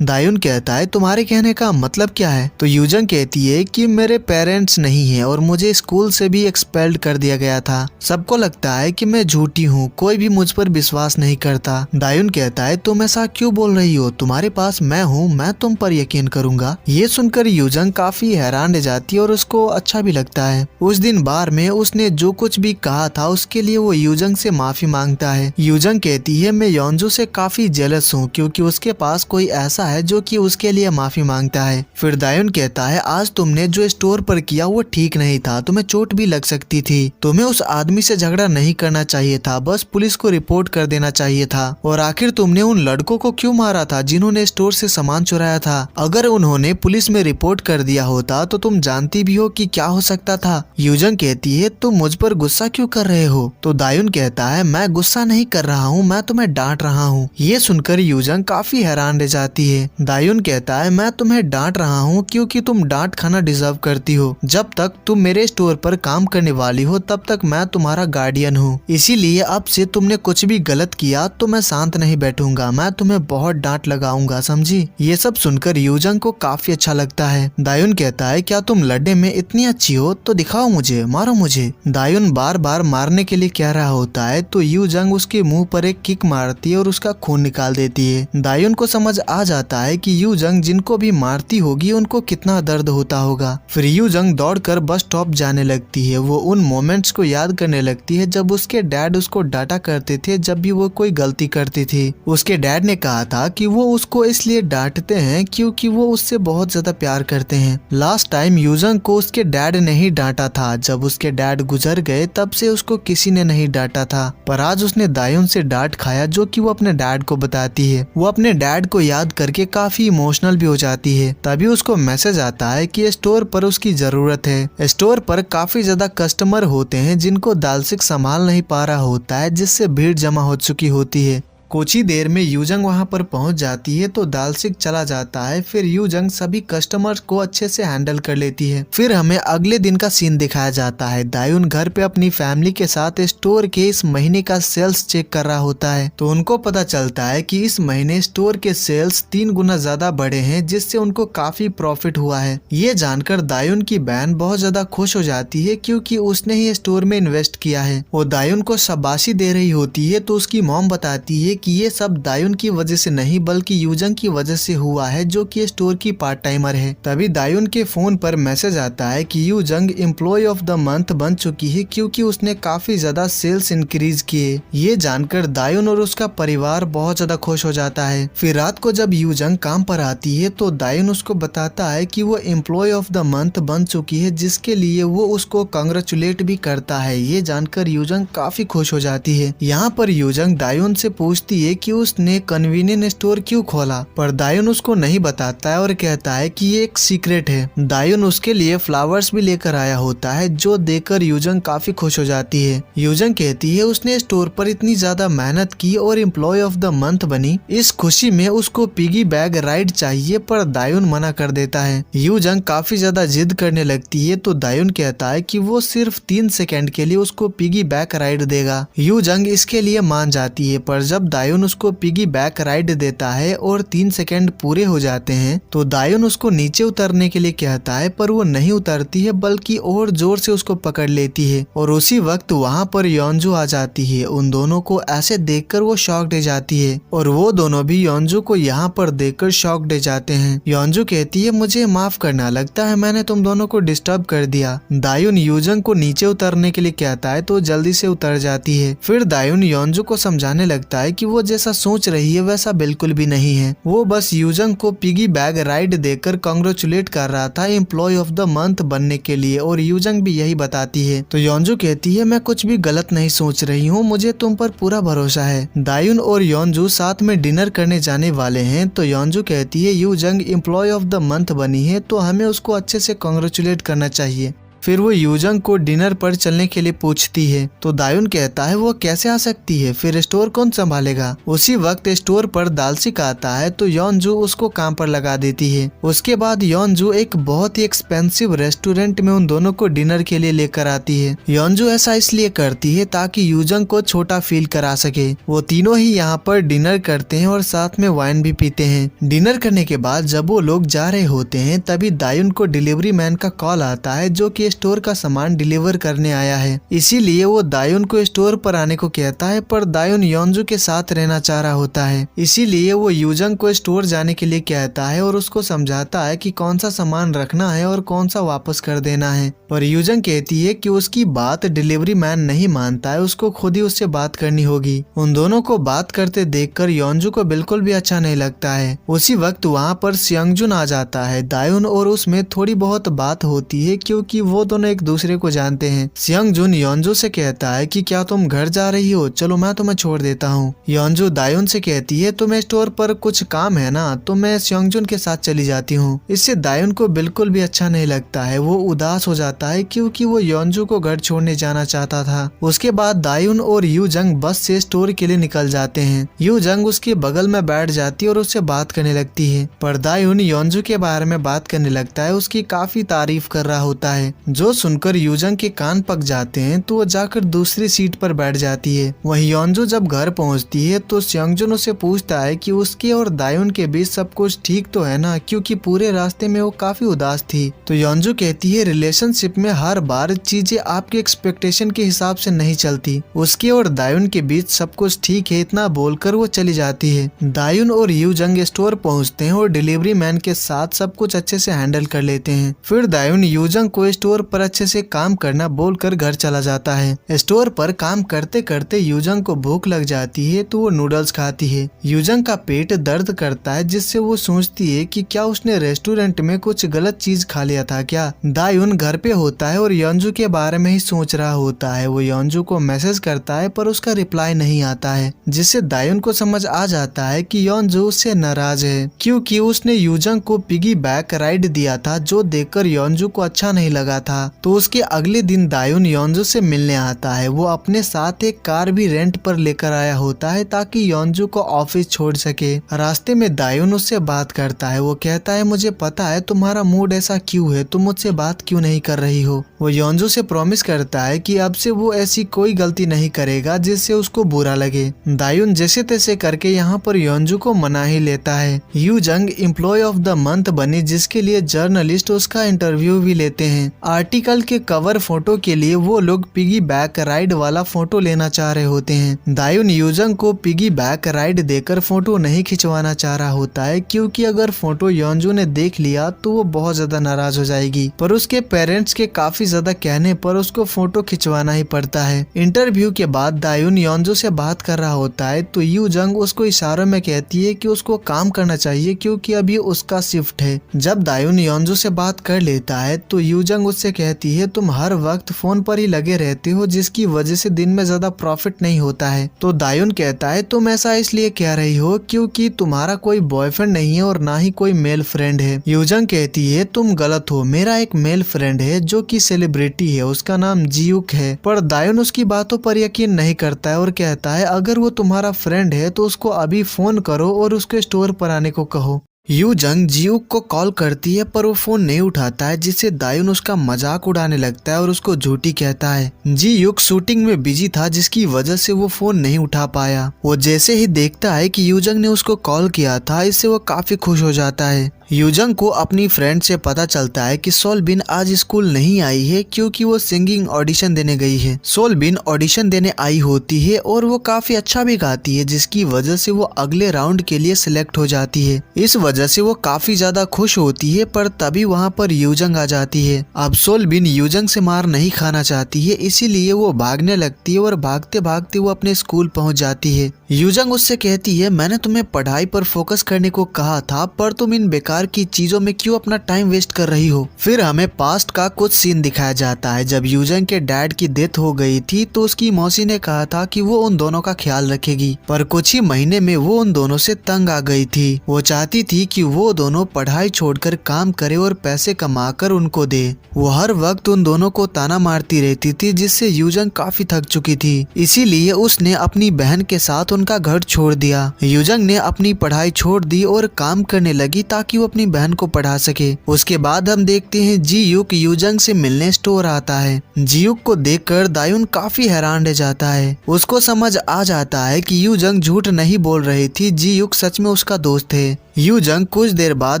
A: दायुन कहता है, तुम्हारे कहने का मतलब क्या है? तो यूजंग कहती है कि मेरे पेरेंट्स नहीं हैं और मुझे स्कूल से भी एक्सपेल्ड कर दिया गया था। सबको लगता है कि मैं झूठी हूँ, कोई भी मुझ पर विश्वास नहीं करता। दायुन कहता है, तुम ऐसा क्यों बोल रही हो? तुम्हारे पास मैं हूँ, मैं तुम पर यकीन करूंगा। ये सुनकर यूजंग काफी हैरान रह जाती है और उसको अच्छा भी लगता है। उस दिन बार में उसने जो कुछ भी कहा था उसके लिए वो यूजंग से माफी मांगता है। यूजंग कहती है, मैं योंजू से काफी जेलस हूँ क्योंकि उसके पास कोई ऐसा है जो कि उसके लिए माफी मांगता है। फिर दायुन कहता है, आज तुमने जो स्टोर पर किया वो ठीक नहीं था, तुम्हें चोट भी लग सकती थी। तुम्हें उस आदमी से झगड़ा नहीं करना चाहिए था, बस पुलिस को रिपोर्ट कर देना चाहिए था। और आखिर तुमने उन लड़कों को क्यों मारा था जिन्होंने स्टोर से सामान चुराया था? अगर उन्होंने पुलिस में रिपोर्ट कर दिया होता तो तुम जानती भी हो कि क्या हो सकता था। यूजंग कहती है, तुम मुझ पर गुस्सा क्यों कर रहे हो? तो दायुन कहता है, मैं गुस्सा नहीं कर रहा हूँ, मैं तुम्हें डांट रहा हूँ। ये सुनकर यूजंग काफी हैरान रह जाती है। दायुन कहता है, मैं तुम्हें डांट रहा हूँ क्योंकि तुम डांट खाना डिजर्व करती हो। जब तक तुम मेरे स्टोर पर काम करने वाली हो तब तक मैं तुम्हारा गार्डियन हूँ, इसीलिए अब से तुमने कुछ भी गलत किया तो मैं शांत नहीं बैठूंगा, मैं तुम्हें बहुत डांट लगाऊंगा, समझी? ये सब सुनकर यूजंग को काफी अच्छा लगता है। दायुन कहता है, क्या तुम लड़ने में इतनी अच्छी हो तो दिखाओ मुझे, मारो मुझे। दायुन बार बार मारने के लिए कह रहा होता है तो यूजंग उसके मुंह पर एक किक मारती है और उसका खून निकाल देती है। दायुन को समझ आ जाता है कि यूजंग जिनको भी मारती होगी उनको कितना दर्द होता होगा। फिर यूजंग दौड़कर बस स्टॉप जाने लगती है। वो उन मोमेंट्स को याद करने लगती है जब उसके डैड उसको डांटा करते थे जब भी वो कोई गलती करती थी। उसके डैड ने कहा था कि वो उसको इसलिए डांटते हैं क्योंकि वो उससे बहुत ज्यादा प्यार करते हैं। लास्ट टाइम यूजंग को उसके डैड ने ही डांटा था। जब उसके डैड गुजर गए तब से उसको किसी ने नहीं डांटा था, पर आज उसने दायुन से डांट खाया जो कि वो अपने डैड को बताती है। वो अपने डैड को याद करके काफी इमोशनल भी हो जाती है। तभी उसको मैसेज आता है कि स्टोर पर उसकी जरूरत है। स्टोर पर काफी ज्यादा कस्टमर होते हैं जिनको दालसिक संभाल नहीं पा रहा होता है, जिससे भीड़ जमा हो चुकी होती है। कुछ ही देर में यूजंग वहां पर पहुंच जाती है तो दालसिक चला जाता है। फिर यूजंग सभी कस्टमर्स को अच्छे से हैंडल कर लेती है। फिर हमें अगले दिन का सीन दिखाया जाता है। दायुन घर पे अपनी फैमिली के साथ स्टोर के इस महीने का सेल्स चेक कर रहा होता है तो उनको पता चलता है कि इस महीने स्टोर के सेल्स 3 गुना ज्यादा बढ़े हैं, जिससे उनको काफी प्रॉफिट हुआ है। ये जानकर दायुन की बहन बहुत ज्यादा खुश हो जाती है क्योंकि उसने ही स्टोर में इन्वेस्ट किया है। वो दायुन को शाबाशी दे रही होती है तो उसकी मॉम बताती है कि ये सब दायुन की वजह से नहीं बल्कि यूजंग की वजह से हुआ है जो कि स्टोर की पार्ट टाइमर है। तभी दायुन के फोन पर मैसेज आता है कि यूजंग एम्प्लॉय ऑफ द मंथ बन चुकी है क्योंकि उसने काफी ज्यादा सेल्स इंक्रीज किए। ये जानकर दायुन और उसका परिवार बहुत ज्यादा खुश हो जाता है। फिर रात को जब यूजंग काम पर आती है तो दायुन उसको बताता है कि वो एम्प्लॉय ऑफ द मंथ बन चुकी है, जिसके लिए वो उसको कांग्रेचुलेट भी करता है। ये जानकर यूजंग काफी खुश हो जाती है। यहाँ पर यूजंग दायुन से पूछती है कि उसने कन्वीनियंस स्टोर क्यों खोला, पर दायुन उसको नहीं बताता है और कहता है कि ये एक सीक्रेट है। दायुन उसके लिए फ्लावर्स भी लेकर आया होता है जो देखकर यूजंग काफी खुश हो जाती है। यूजंग कहती है उसने स्टोर पर इतनी ज्यादा मेहनत की और एम्प्लॉय ऑफ द मंथ बनी, इस खुशी में उसको पिगी बैग राइड चाहिए, पर दायुन मना कर देता है। यूजंग काफी ज्यादा जिद करने लगती है तो दायुन कहता है कि वो सिर्फ 3 सेकंड के लिए उसको पिगी बैग राइड देगा। यूजंग इसके लिए मान जाती है, पर जब दायुन उसको पिगी बैक राइड देता है और 3 सेकंड पूरे हो जाते हैं तो दायुन उसको नीचे उतरने के लिए कहता है, पर वो नहीं उतरती है बल्कि और जोर से उसको पकड़ लेती है। और उसी वक्त वहाँ पर योंजू आ जाती है। उन दोनों को ऐसे देखकर वो शॉक्ड हो जाती है और वो दोनों भी योंजू को यहाँ पर देखकर शॉक्ड हो जाते हैं। योंजू कहती है, मुझे माफ करना, लगता है मैंने तुम दोनों को डिस्टर्ब कर दिया। दायुन यूजंग को नीचे उतरने के लिए कहता है तो जल्दी से उतर जाती है। फिर दायुन योंजू को समझाने लगता है कि वो जैसा सोच रही है वैसा बिल्कुल भी नहीं है। वो बस यूजंग को पिगी बैग राइड देकर कांग्रेचुलेट कर रहा था एम्प्लॉय ऑफ द मंथ बनने के लिए और यूजंग भी यही बताती है। तो योंजू कहती है, मैं कुछ भी गलत नहीं सोच रही हूँ, मुझे तुम पर पूरा भरोसा है। दायुन और योंजू साथ में डिनर करने जाने वाले हैं तो योंजू कहती है, यूजंग एम्प्लॉय ऑफ द मंथ बनी है तो हमें उसको अच्छे से कांग्रेचुलेट करना चाहिए। फिर वो यूजंग को डिनर पर चलने के लिए पूछती है तो दायुन कहता है, वो कैसे आ सकती है, फिर स्टोर कौन संभालेगा। उसी वक्त स्टोर पर दालसिक आता है तो योंजू उसको काम पर लगा देती है। उसके बाद योंजू एक बहुत ही एक्सपेंसिव रेस्टोरेंट में उन दोनों को डिनर के लिए लेकर आती है। योंजू ऐसा इसलिए करती है ताकि यूजंग को छोटा फील करा सके। वो तीनों ही यहाँ पर डिनर करते हैं और साथ में वाइन भी पीते हैं। डिनर करने के बाद जब वो लोग जा रहे होते हैं तभी दायुन को डिलीवरी मैन का कॉल आता है जो कि स्टोर का सामान डिलीवर करने आया है। इसीलिए वो दायुन को स्टोर पर आने को कहता है, पर दायुन योंजू के साथ रहना चाह रहा होता है। इसीलिए वो यूजंग को स्टोर जाने के लिए कहता है और उसको समझाता है कि कौन सा सामान रखना है और कौन सा वापस कर देना है। पर यूजंग कहती है कि उसकी बात डिलीवरी मैन नहीं मानता है, उसको खुद ही उससे बात करनी होगी। उन दोनों को बात करते देखकर योंजू को बिल्कुल भी अच्छा नहीं लगता है। उसी वक्त वहाँ पर सियंगजुन आ जाता है। दायुन और उसमें थोड़ी बहुत बात होती है क्योंकि वो दोनों एक दूसरे को जानते हैं। सियंगजुन योंजू से कहता है कि क्या तुम घर जा रही हो, चलो मैं तुम्हें छोड़ देता हूँ। योंजू दायुन से कहती है, तुम्हें स्टोर पर कुछ काम है ना, तो मैं सियंगजुन के साथ चली जाती हूँ। इससे दायुन को बिल्कुल भी अच्छा नहीं लगता है। वो उदास हो जाता है क्योंकि वो योंजू को घर छोड़ने जाना चाहता था। उसके बाद दायुन और यूजंग बस से स्टोर के लिए निकल जाते हैं। यूजंग उसके बगल में बैठ जाती है और उससे बात करने लगती है। पर दायुन योंजू के बारे में बात करने लगता है, उसकी काफी तारीफ कर रहा होता है। जो सुनकर यूजंग के कान पक जाते हैं तो वो जाकर दूसरी सीट पर बैठ जाती है। वहीं योंजू जब घर पहुंचती है तो सियंगजुन उससे पूछता है कि उसके और दायुन के बीच सब कुछ ठीक तो है ना, क्योंकि पूरे रास्ते में वो काफी उदास थी। तो योंजू कहती है, रिलेशनशिप में हर बार चीजें आपके एक्सपेक्टेशन के हिसाब से नहीं चलती। उसके और दायुन के बीच सब कुछ ठीक है, इतना बोलकर वो चली जाती है। दायुन और यूजंग स्टोर पहुंचते हैं और डिलीवरी मैन के साथ सब कुछ अच्छे से हैंडल कर लेते हैं। फिर दायुन यूजंग को स्टोर पर अच्छे से काम करना बोलकर घर चला जाता है। स्टोर पर काम करते करते यूजंग को भूख लग जाती है तो वो नूडल्स खाती है। यूजंग का पेट दर्द करता है जिससे वो सोचती है कि क्या उसने रेस्टोरेंट में कुछ गलत चीज खा लिया था क्या। दायुन घर पे होता है और योंजू के बारे में ही सोच रहा होता है। वो योंजू को मैसेज करता है पर उसका रिप्लाई नहीं आता है, जिससे दायुन को समझ आ जाता है कि योंजू उससे नाराज है क्योंकि उसने यूजंग को पिगी बैक राइड दिया था जो देखकर योंजू को अच्छा नहीं लगा था। तो उसके अगले दिन दायुन योंजू से मिलने आता है। वो अपने साथ एक कार भी रेंट पर लेकर आया होता है ताकि योंजू को ऑफिस छोड़ सके। रास्ते में दायुन उससे बात करता है। वो कहता है, मुझे पता है तुम्हारा मूड ऐसा क्यों है, तुम मुझसे बात क्यों नहीं कर रही हो। वो योंजू से प्रॉमिस करता है कि अब से वो ऐसी कोई गलती नहीं करेगा जिससे उसको बुरा लगे। दायुन जैसे तैसे करके यहाँ पर योंजू को मना ही लेता है। यूजंग एम्प्लॉय ऑफ द मंथ बनी जिसके लिए जर्नलिस्ट उसका इंटरव्यू भी लेते हैं। आर्टिकल के कवर फोटो के लिए वो लोग पिगी बैक राइड वाला फोटो लेना चाह रहे होते हैं। दायुन यूजंग को पिगी बैक राइड देकर फोटो नहीं खिंचवाना चाह रहा होता है क्योंकि अगर फोटो योंजू ने देख लिया तो वो बहुत ज्यादा नाराज हो जाएगी। पर उसके पेरेंट्स के काफी ज्यादा कहने पर उसको फोटो खिंचवाना ही पड़ता है। इंटरव्यू के बाद दायुन योंजू से बात कर रहा होता है तो यूजंग उसको इशारों में कहती है कि उसको काम करना चाहिए क्योंकि अभी उसका शिफ्ट है। जब दायुन योंजू से बात कर लेता है तो यूजंग उससे कहती है, तुम हर वक्त फोन पर ही लगे रहते हो जिसकी वजह से दिन में ज्यादा प्रॉफिट नहीं होता है। तो दायुन कहता है, तुम ऐसा इसलिए कह रही हो क्योंकि तुम्हारा कोई बॉयफ्रेंड नहीं है और ना ही कोई मेल फ्रेंड है। यूजंग कहती है, तुम गलत हो, मेरा एक मेल फ्रेंड है जो कि सेलिब्रिटी है, उसका नाम जियुक है। पर दायुन उसकी बातों पर यकीन नहीं करता है और कहता है, अगर वो तुम्हारा फ्रेंड है तो उसको अभी फोन करो और उसके स्टोर पर आने को कहो। यूजंग जियूक को कॉल करती है पर वो फोन नहीं उठाता है, जिससे दायुन उसका मजाक उड़ाने लगता है और उसको झूठी कहता है। जियूक शूटिंग में बिजी था, जिसकी वजह से वो फोन नहीं उठा पाया। वो जैसे ही देखता है कि यूजंग ने उसको कॉल किया था, इससे वो काफी खुश हो जाता है। यूजंग को अपनी फ्रेंड से पता चलता है कि सोलबिन आज स्कूल नहीं आई है क्योंकि वो सिंगिंग ऑडिशन देने गई है। सोलबिन ऑडिशन देने आई होती है और वो काफी अच्छा भी गाती है, जिसकी वजह से वो अगले राउंड के लिए सिलेक्ट हो जाती है। इस वजह से वो काफी ज्यादा खुश होती है, पर तभी वहाँ पर यूजंग आ जाती है। अब सोलबिन यूजंग से मार नहीं खाना चाहती है, इसीलिए वो भागने लगती है और भागते भागते वो अपने स्कूल पहुँच जाती है। यूजंग उससे कहती है, मैंने तुम्हें पढ़ाई पर फोकस करने को कहा था, पर तुम इन बेकार की चीजों में क्यों अपना टाइम वेस्ट कर रही हो। फिर हमें पास्ट का कुछ सीन दिखाया जाता है। जब यूजंग के डैड की डेथ हो गई थी तो उसकी मौसी ने कहा था कि वो उन दोनों का ख्याल रखेगी, पर कुछ ही महीने में वो उन दोनों से तंग आ गई थी। वो चाहती थी कि वो दोनों पढ़ाई छोड़कर काम करे और पैसे कमाकर उनको दे। वो हर वक्त उन दोनों को ताना मारती रहती थी, जिससे यूजंग काफी थक चुकी थी। इसीलिए उसने अपनी बहन के साथ उनका घर छोड़ दिया। यूजंग ने अपनी पढ़ाई छोड़ दी और काम करने लगी ताकि वो अपनी बहन को पढ़ा सके। उसके बाद हम देखते हैं जियूक यूजंग से मिलने स्टोर आता है। जियूक को देखकर दायुन काफी हैरान रह जाता है। उसको समझ आ जाता है कि यूजंग झूठ नहीं बोल रही थी, जियूक सच में उसका दोस्त है। यूजंग कुछ देर बाद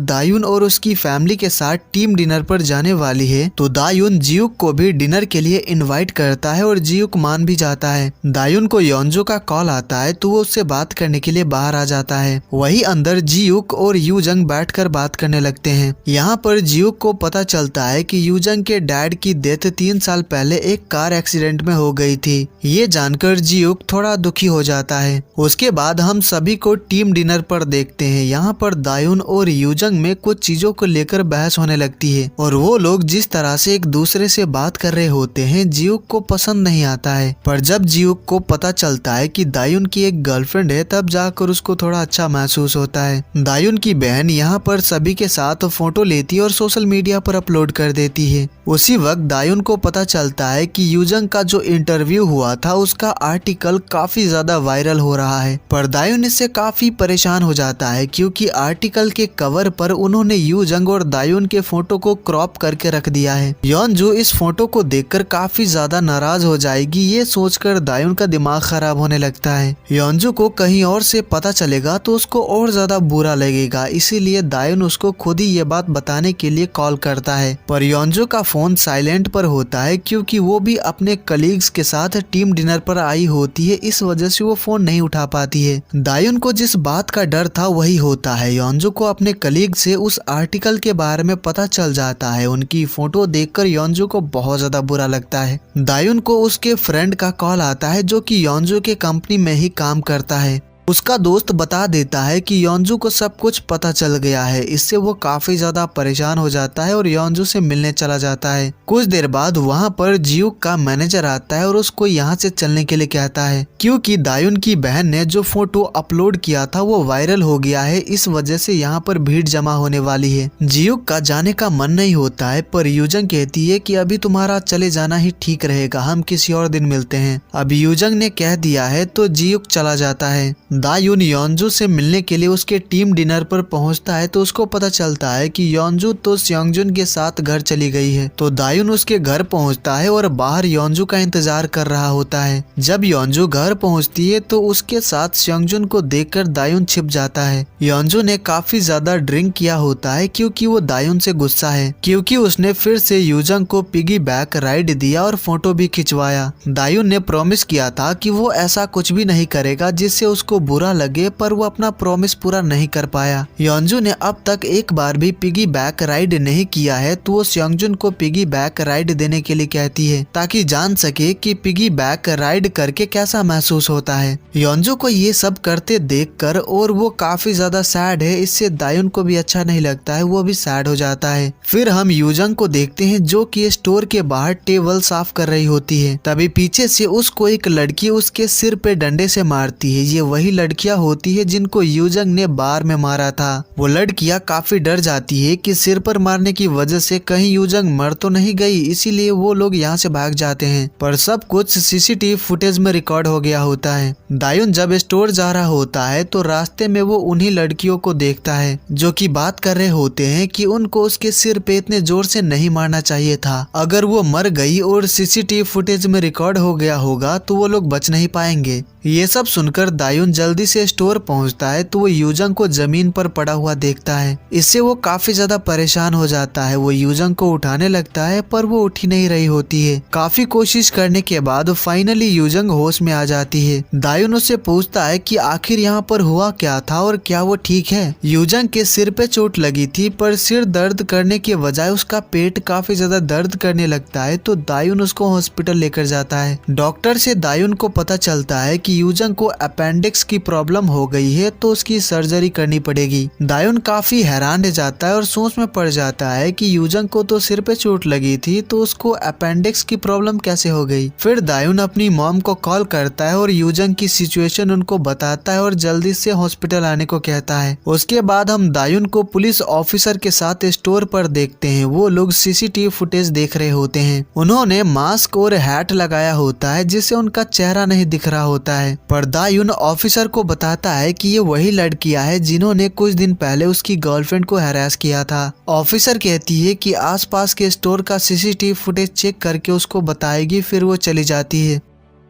A: दायुन और उसकी फैमिली के साथ टीम डिनर पर जाने वाली है, तो दायुन जियूक को भी डिनर के लिए इनवाइट करता है और जियूक मान भी जाता है। दायुन को योंजो का कॉल आता है, तो वो उससे बात करने के लिए बाहर आ जाता है। वही अंदर जियूक और यूजंग बैठकर बात करने लगते हैं। यहाँ पर जियूक को पता चलता है कि यूजंग के डैड की डेथ 3 साल पहले एक कार एक्सीडेंट में हो गई थी। ये जानकर जियूक थोड़ा दुखी हो जाता है। उसके बाद हम सभी को टीम डिनर पर देखते हैं। यहाँ पर दायुन और यूजंग में कुछ चीजों को लेकर बहस होने लगती है और वो लोग जिस तरह से एक दूसरे से बात कर रहे होते हैं, जियूक को पसंद नहीं आता है। पर जब जियूक को पता चलता है कि दायुन की एक गर्लफ्रेंड है, तब जाकर उसको थोड़ा अच्छा महसूस होता है। दायुन की बहन यहाँ पर सभी के साथ फोटो लेती है और सोशल मीडिया पर अपलोड कर देती है। उसी वक्त दायुन को पता चलता है कि यूजंग का जो इंटरव्यू हुआ था, उसका आर्टिकल काफी ज्यादा वायरल हो रहा है। पर दायुन इससे काफी परेशान हो जाता है, क्योंकि आर्टिकल के कवर पर उन्होंने यूजंग और दायुन के फोटो को क्रॉप करके रख दिया है। योंजो इस फोटो को देखकर काफी ज्यादा नाराज हो जाएगी। ये सोचकर दायुन का दिमाग खराब होने लगता है। योंजो को कहीं और से पता चलेगा तो उसको और ज्यादा बुरा लगेगा, इसीलिए दायुन उसको खुद ही ये बात बताने के लिए कॉल करता है। पर योंजो का फोन साइलेंट पर होता है, क्योंकि वो भी अपने कलीग्स के साथ टीम डिनर पर आई होती है। इस वजह से वो फोन नहीं उठा पाती है। दायुन को जिस बात का डर था वही होता है। योंजो को अपने कलीग से उस आर्टिकल के बारे में पता चल जाता है। उनकी फोटो देखकर योंजो को बहुत ज्यादा बुरा लगता है। दायुन को उसके फ्रेंड का कॉल आता है, जो कि योंजो के कंपनी में ही काम करता है। उसका दोस्त बता देता है कि योंजो को सब कुछ पता चल गया है। इससे वो काफी ज्यादा परेशान हो जाता है और योंजो से मिलने चला जाता है। कुछ देर बाद वहाँ पर जियूक का मैनेजर आता है और उसको यहाँ से चलने के लिए कहता है, क्योंकि दायुन की बहन ने जो फोटो अपलोड किया था वो वायरल हो गया है। इस वजह से यहाँ पर भीड़ जमा होने वाली है। जियूक का जाने का मन नहीं होता है, पर यूजंग कहती है कि अभी तुम्हारा चले जाना ही ठीक रहेगा, हम किसी और दिन मिलते हैं। अब यूजंग ने कह दिया है तो जियूक चला जाता है। दायुन योंजो से मिलने के लिए उसके टीम डिनर पर पहुंचता है, तो उसको पता चलता है कि योंजो तो स्योंगजुन के साथ घर चली गई है। तो दायुन उसके घर पहुंचता है और बाहर योंजो का इंतजार कर रहा होता है। जब योंजो घर पहुंचती है तो उसके साथ स्योंगजुन को देखकर दायुन छिप जाता है। योंजो ने काफी ज्यादा ड्रिंक किया होता है, क्योंकि वो दायुन से गुस्सा है, क्योंकि उसने फिर से यूजंग को पिगी बैक राइड दिया और फोटो भी खिंचवाया। दायुन ने प्रॉमिस किया था कि वो ऐसा कुछ भी नहीं करेगा जिससे उसको बुरा लगे, पर वो अपना प्रॉमिस पूरा नहीं कर पाया। योंजो ने अब तक एक बार भी पिगी बैक राइड नहीं किया है, तो वो स्योंगजुन को पिगी बैक राइड देने के लिए कहती है, ताकि जान सके कि पिगी बैक राइड करके कैसा महसूस होता है। योंजो को ये सब करते देखकर और वो काफी ज्यादा सैड है। इससे दायुन को भी अच्छा नहीं लगता है, वो भी सैड हो जाता है। फिर हम यूजंग को देखते हैं, जो कि स्टोर के बाहर टेबल साफ कर रही होती है। तभी पीछे से उसको एक लड़की उसके सिर पे डंडे से मारती है। ये वही वही लड़कियां होती है जिनको यूजंग ने बार में मारा था। वो लड़कियां काफी डर जाती है कि सिर पर मारने की वजह से कहीं यूजंग मर तो नहीं गई, इसीलिए वो लोग यहाँ से भाग जाते हैं। पर सब कुछ सीसीटीवी फुटेज में रिकॉर्ड हो गया होता है। दायुन जब स्टोर जा रहा होता है तो रास्ते में वो उन्हीं लड़कियों को देखता है जो कि बात कर रहे होते हैं कि उनको उसके सिर पे इतने जोर से नहीं मारना चाहिए था। अगर वो मर गई और सीसीटीवी फुटेज में रिकॉर्ड हो गया होगा तो वो लोग बच नहीं पाएंगे। ये सब सुनकर दायुन जल्दी से स्टोर पहुंचता है तो वो यूजंग को जमीन पर पड़ा हुआ देखता है। इससे वो काफी ज्यादा परेशान हो जाता है। वो यूजंग को उठाने लगता है पर वो उठ ही नहीं रही होती है। काफी कोशिश करने के बाद फाइनली यूजंग होश में आ जाती है। दायुन उससे पूछता है कि आखिर यहाँ पर हुआ क्या था और क्या वो ठीक है। यूजंग के सिर पे चोट लगी थी पर सिर दर्द करने के बजाय उसका पेट काफी ज्यादा दर्द करने लगता है तो दायुन उसको हॉस्पिटल लेकर जाता है। डॉक्टर से दायुन को पता चलता है कि यूजंग को अपेंडिक्स की प्रॉब्लम हो गई है तो उसकी सर्जरी करनी पड़ेगी। दायुन काफी हैरान रह जाता है और सोच में पड़ जाता है कि यूजंग को तो सिर पे चोट लगी थी तो उसको अपेंडिक्स की प्रॉब्लम कैसे हो गई। फिर दायुन अपनी मॉम को कॉल करता है और यूजंग की सिचुएशन उनको बताता है और जल्दी से हॉस्पिटल आने को कहता है। उसके बाद हम दायुन को पुलिस ऑफिसर के साथ स्टोर पर देखते हैं। वो लोग सीसीटीवी फुटेज देख रहे होते हैं। उन्होंने मास्क और हैट लगाया होता है जिससे उनका चेहरा नहीं दिख रहा होता है। पर दायुन ऑफिसर को बताता है कि ये वही लड़कियां हैं जिन्होंने कुछ दिन पहले उसकी गर्लफ्रेंड को हैरेस किया था। ऑफिसर कहती है कि आसपास के स्टोर का सीसीटीवी फुटेज चेक करके उसको बताएगी, फिर वो चली जाती है।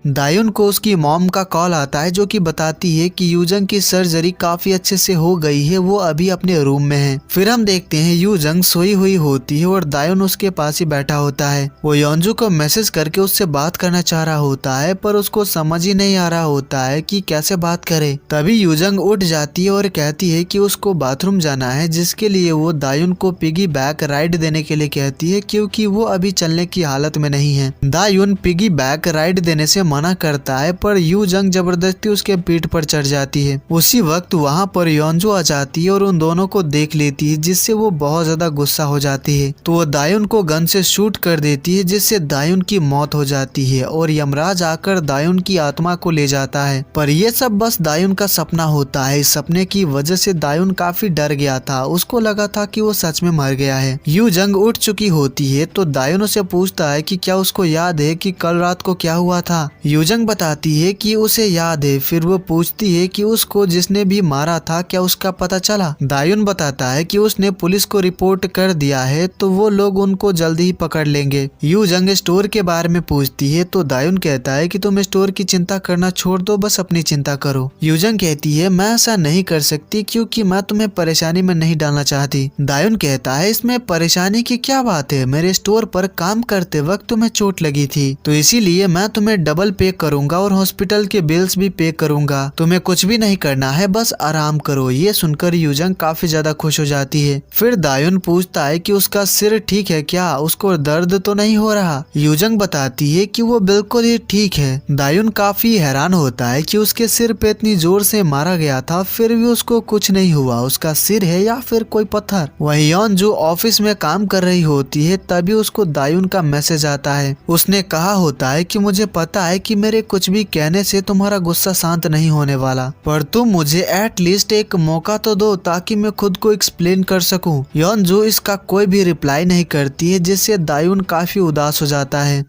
A: दायुन को उसकी मॉम का कॉल आता है जो कि बताती है कि यूजंग की सर्जरी काफी अच्छे से हो गई है, वो अभी अपने रूम में है। फिर हम देखते हैं यूजंग सोई हुई होती है और दायुन उसके पास ही बैठा होता है। वो योंजू को मैसेज करके उससे बात करना चाह रहा होता है पर उसको समझ ही नहीं आ रहा होता है कि कैसे बात करे। तभी यूजंग उठ जाती है और कहती है कि उसको बाथरूम जाना है, जिसके लिए वो दायुन को पिगी बैक राइड देने के लिए कहती है क्योंकि वो अभी चलने की हालत में नहीं है। दायुन पिगी बैक राइड देने से मना करता है पर यूजंग जबरदस्ती उसके पीठ पर चढ़ जाती है। उसी वक्त वहाँ पर योंजू आ जाती है और उन दोनों को देख लेती है जिससे वो बहुत ज्यादा गुस्सा हो जाती है। तो वो दायुन को गन से शूट कर देती है जिससे दायुन की मौत हो जाती है और यमराज आकर दायुन की आत्मा को ले जाता है। पर यह सब बस दायुन का सपना होता है। इस सपने की वजह से दायुन काफी डर गया था। उसको लगा था कि वो सच में मर गया है। यूजंग उठ चुकी होती है तो दायुन उसे पूछता है कि क्या उसको याद है कि कल रात को क्या हुआ था। यूजंग बताती है कि उसे याद है। फिर वो पूछती है कि उसको जिसने भी मारा था क्या उसका पता चला। दायुन बताता है कि उसने पुलिस को रिपोर्ट कर दिया है तो वो लोग उनको जल्दी ही पकड़ लेंगे। यूजंग स्टोर के बारे में पूछती है तो दायुन कहता है कि तुम स्टोर की चिंता करना छोड़ दो, बस अपनी चिंता करो। यूजंग कहती है मैं ऐसा नहीं कर सकती क्योंकि मैं तुम्हें परेशानी में नहीं डालना चाहती। दायुन कहता है इसमें परेशानी की क्या बात है, मेरे स्टोर पर काम करते वक्त तुम्हें चोट लगी थी तो इसीलिए मैं तुम्हें डबल पे करूंगा और हॉस्पिटल के बिल्स भी पे करूंगा। तुम्हें कुछ भी नहीं करना है, बस आराम करो। ये सुनकर यूजंग काफी ज्यादा खुश हो जाती है। फिर दायुन पूछता है कि उसका सिर ठीक है क्या, उसको दर्द तो नहीं हो रहा। यूजंग बताती है कि वो बिल्कुल ही ठीक है। दायुन काफी हैरान होता है कि उसके सिर पे इतनी जोर से मारा गया था फिर भी उसको कुछ नहीं हुआ। उसका सिर है या फिर कोई पत्थर। वही योंजू ऑफिस में काम कर रही होती है तभी उसको दायुन का मैसेज आता है। उसने कहा होता है कि मुझे पता है कि मेरे कुछ भी कहने से तुम्हारा गुस्सा शांत नहीं होने वाला, पर तुम मुझे एटलीस्ट एक मौका तो दो ताकि मैं खुद को एक्सप्लेन कर सकूं। योंजू इसका कोई भी रिप्लाई नहीं करती है जिससे दायुन काफी उदास हो जाता है।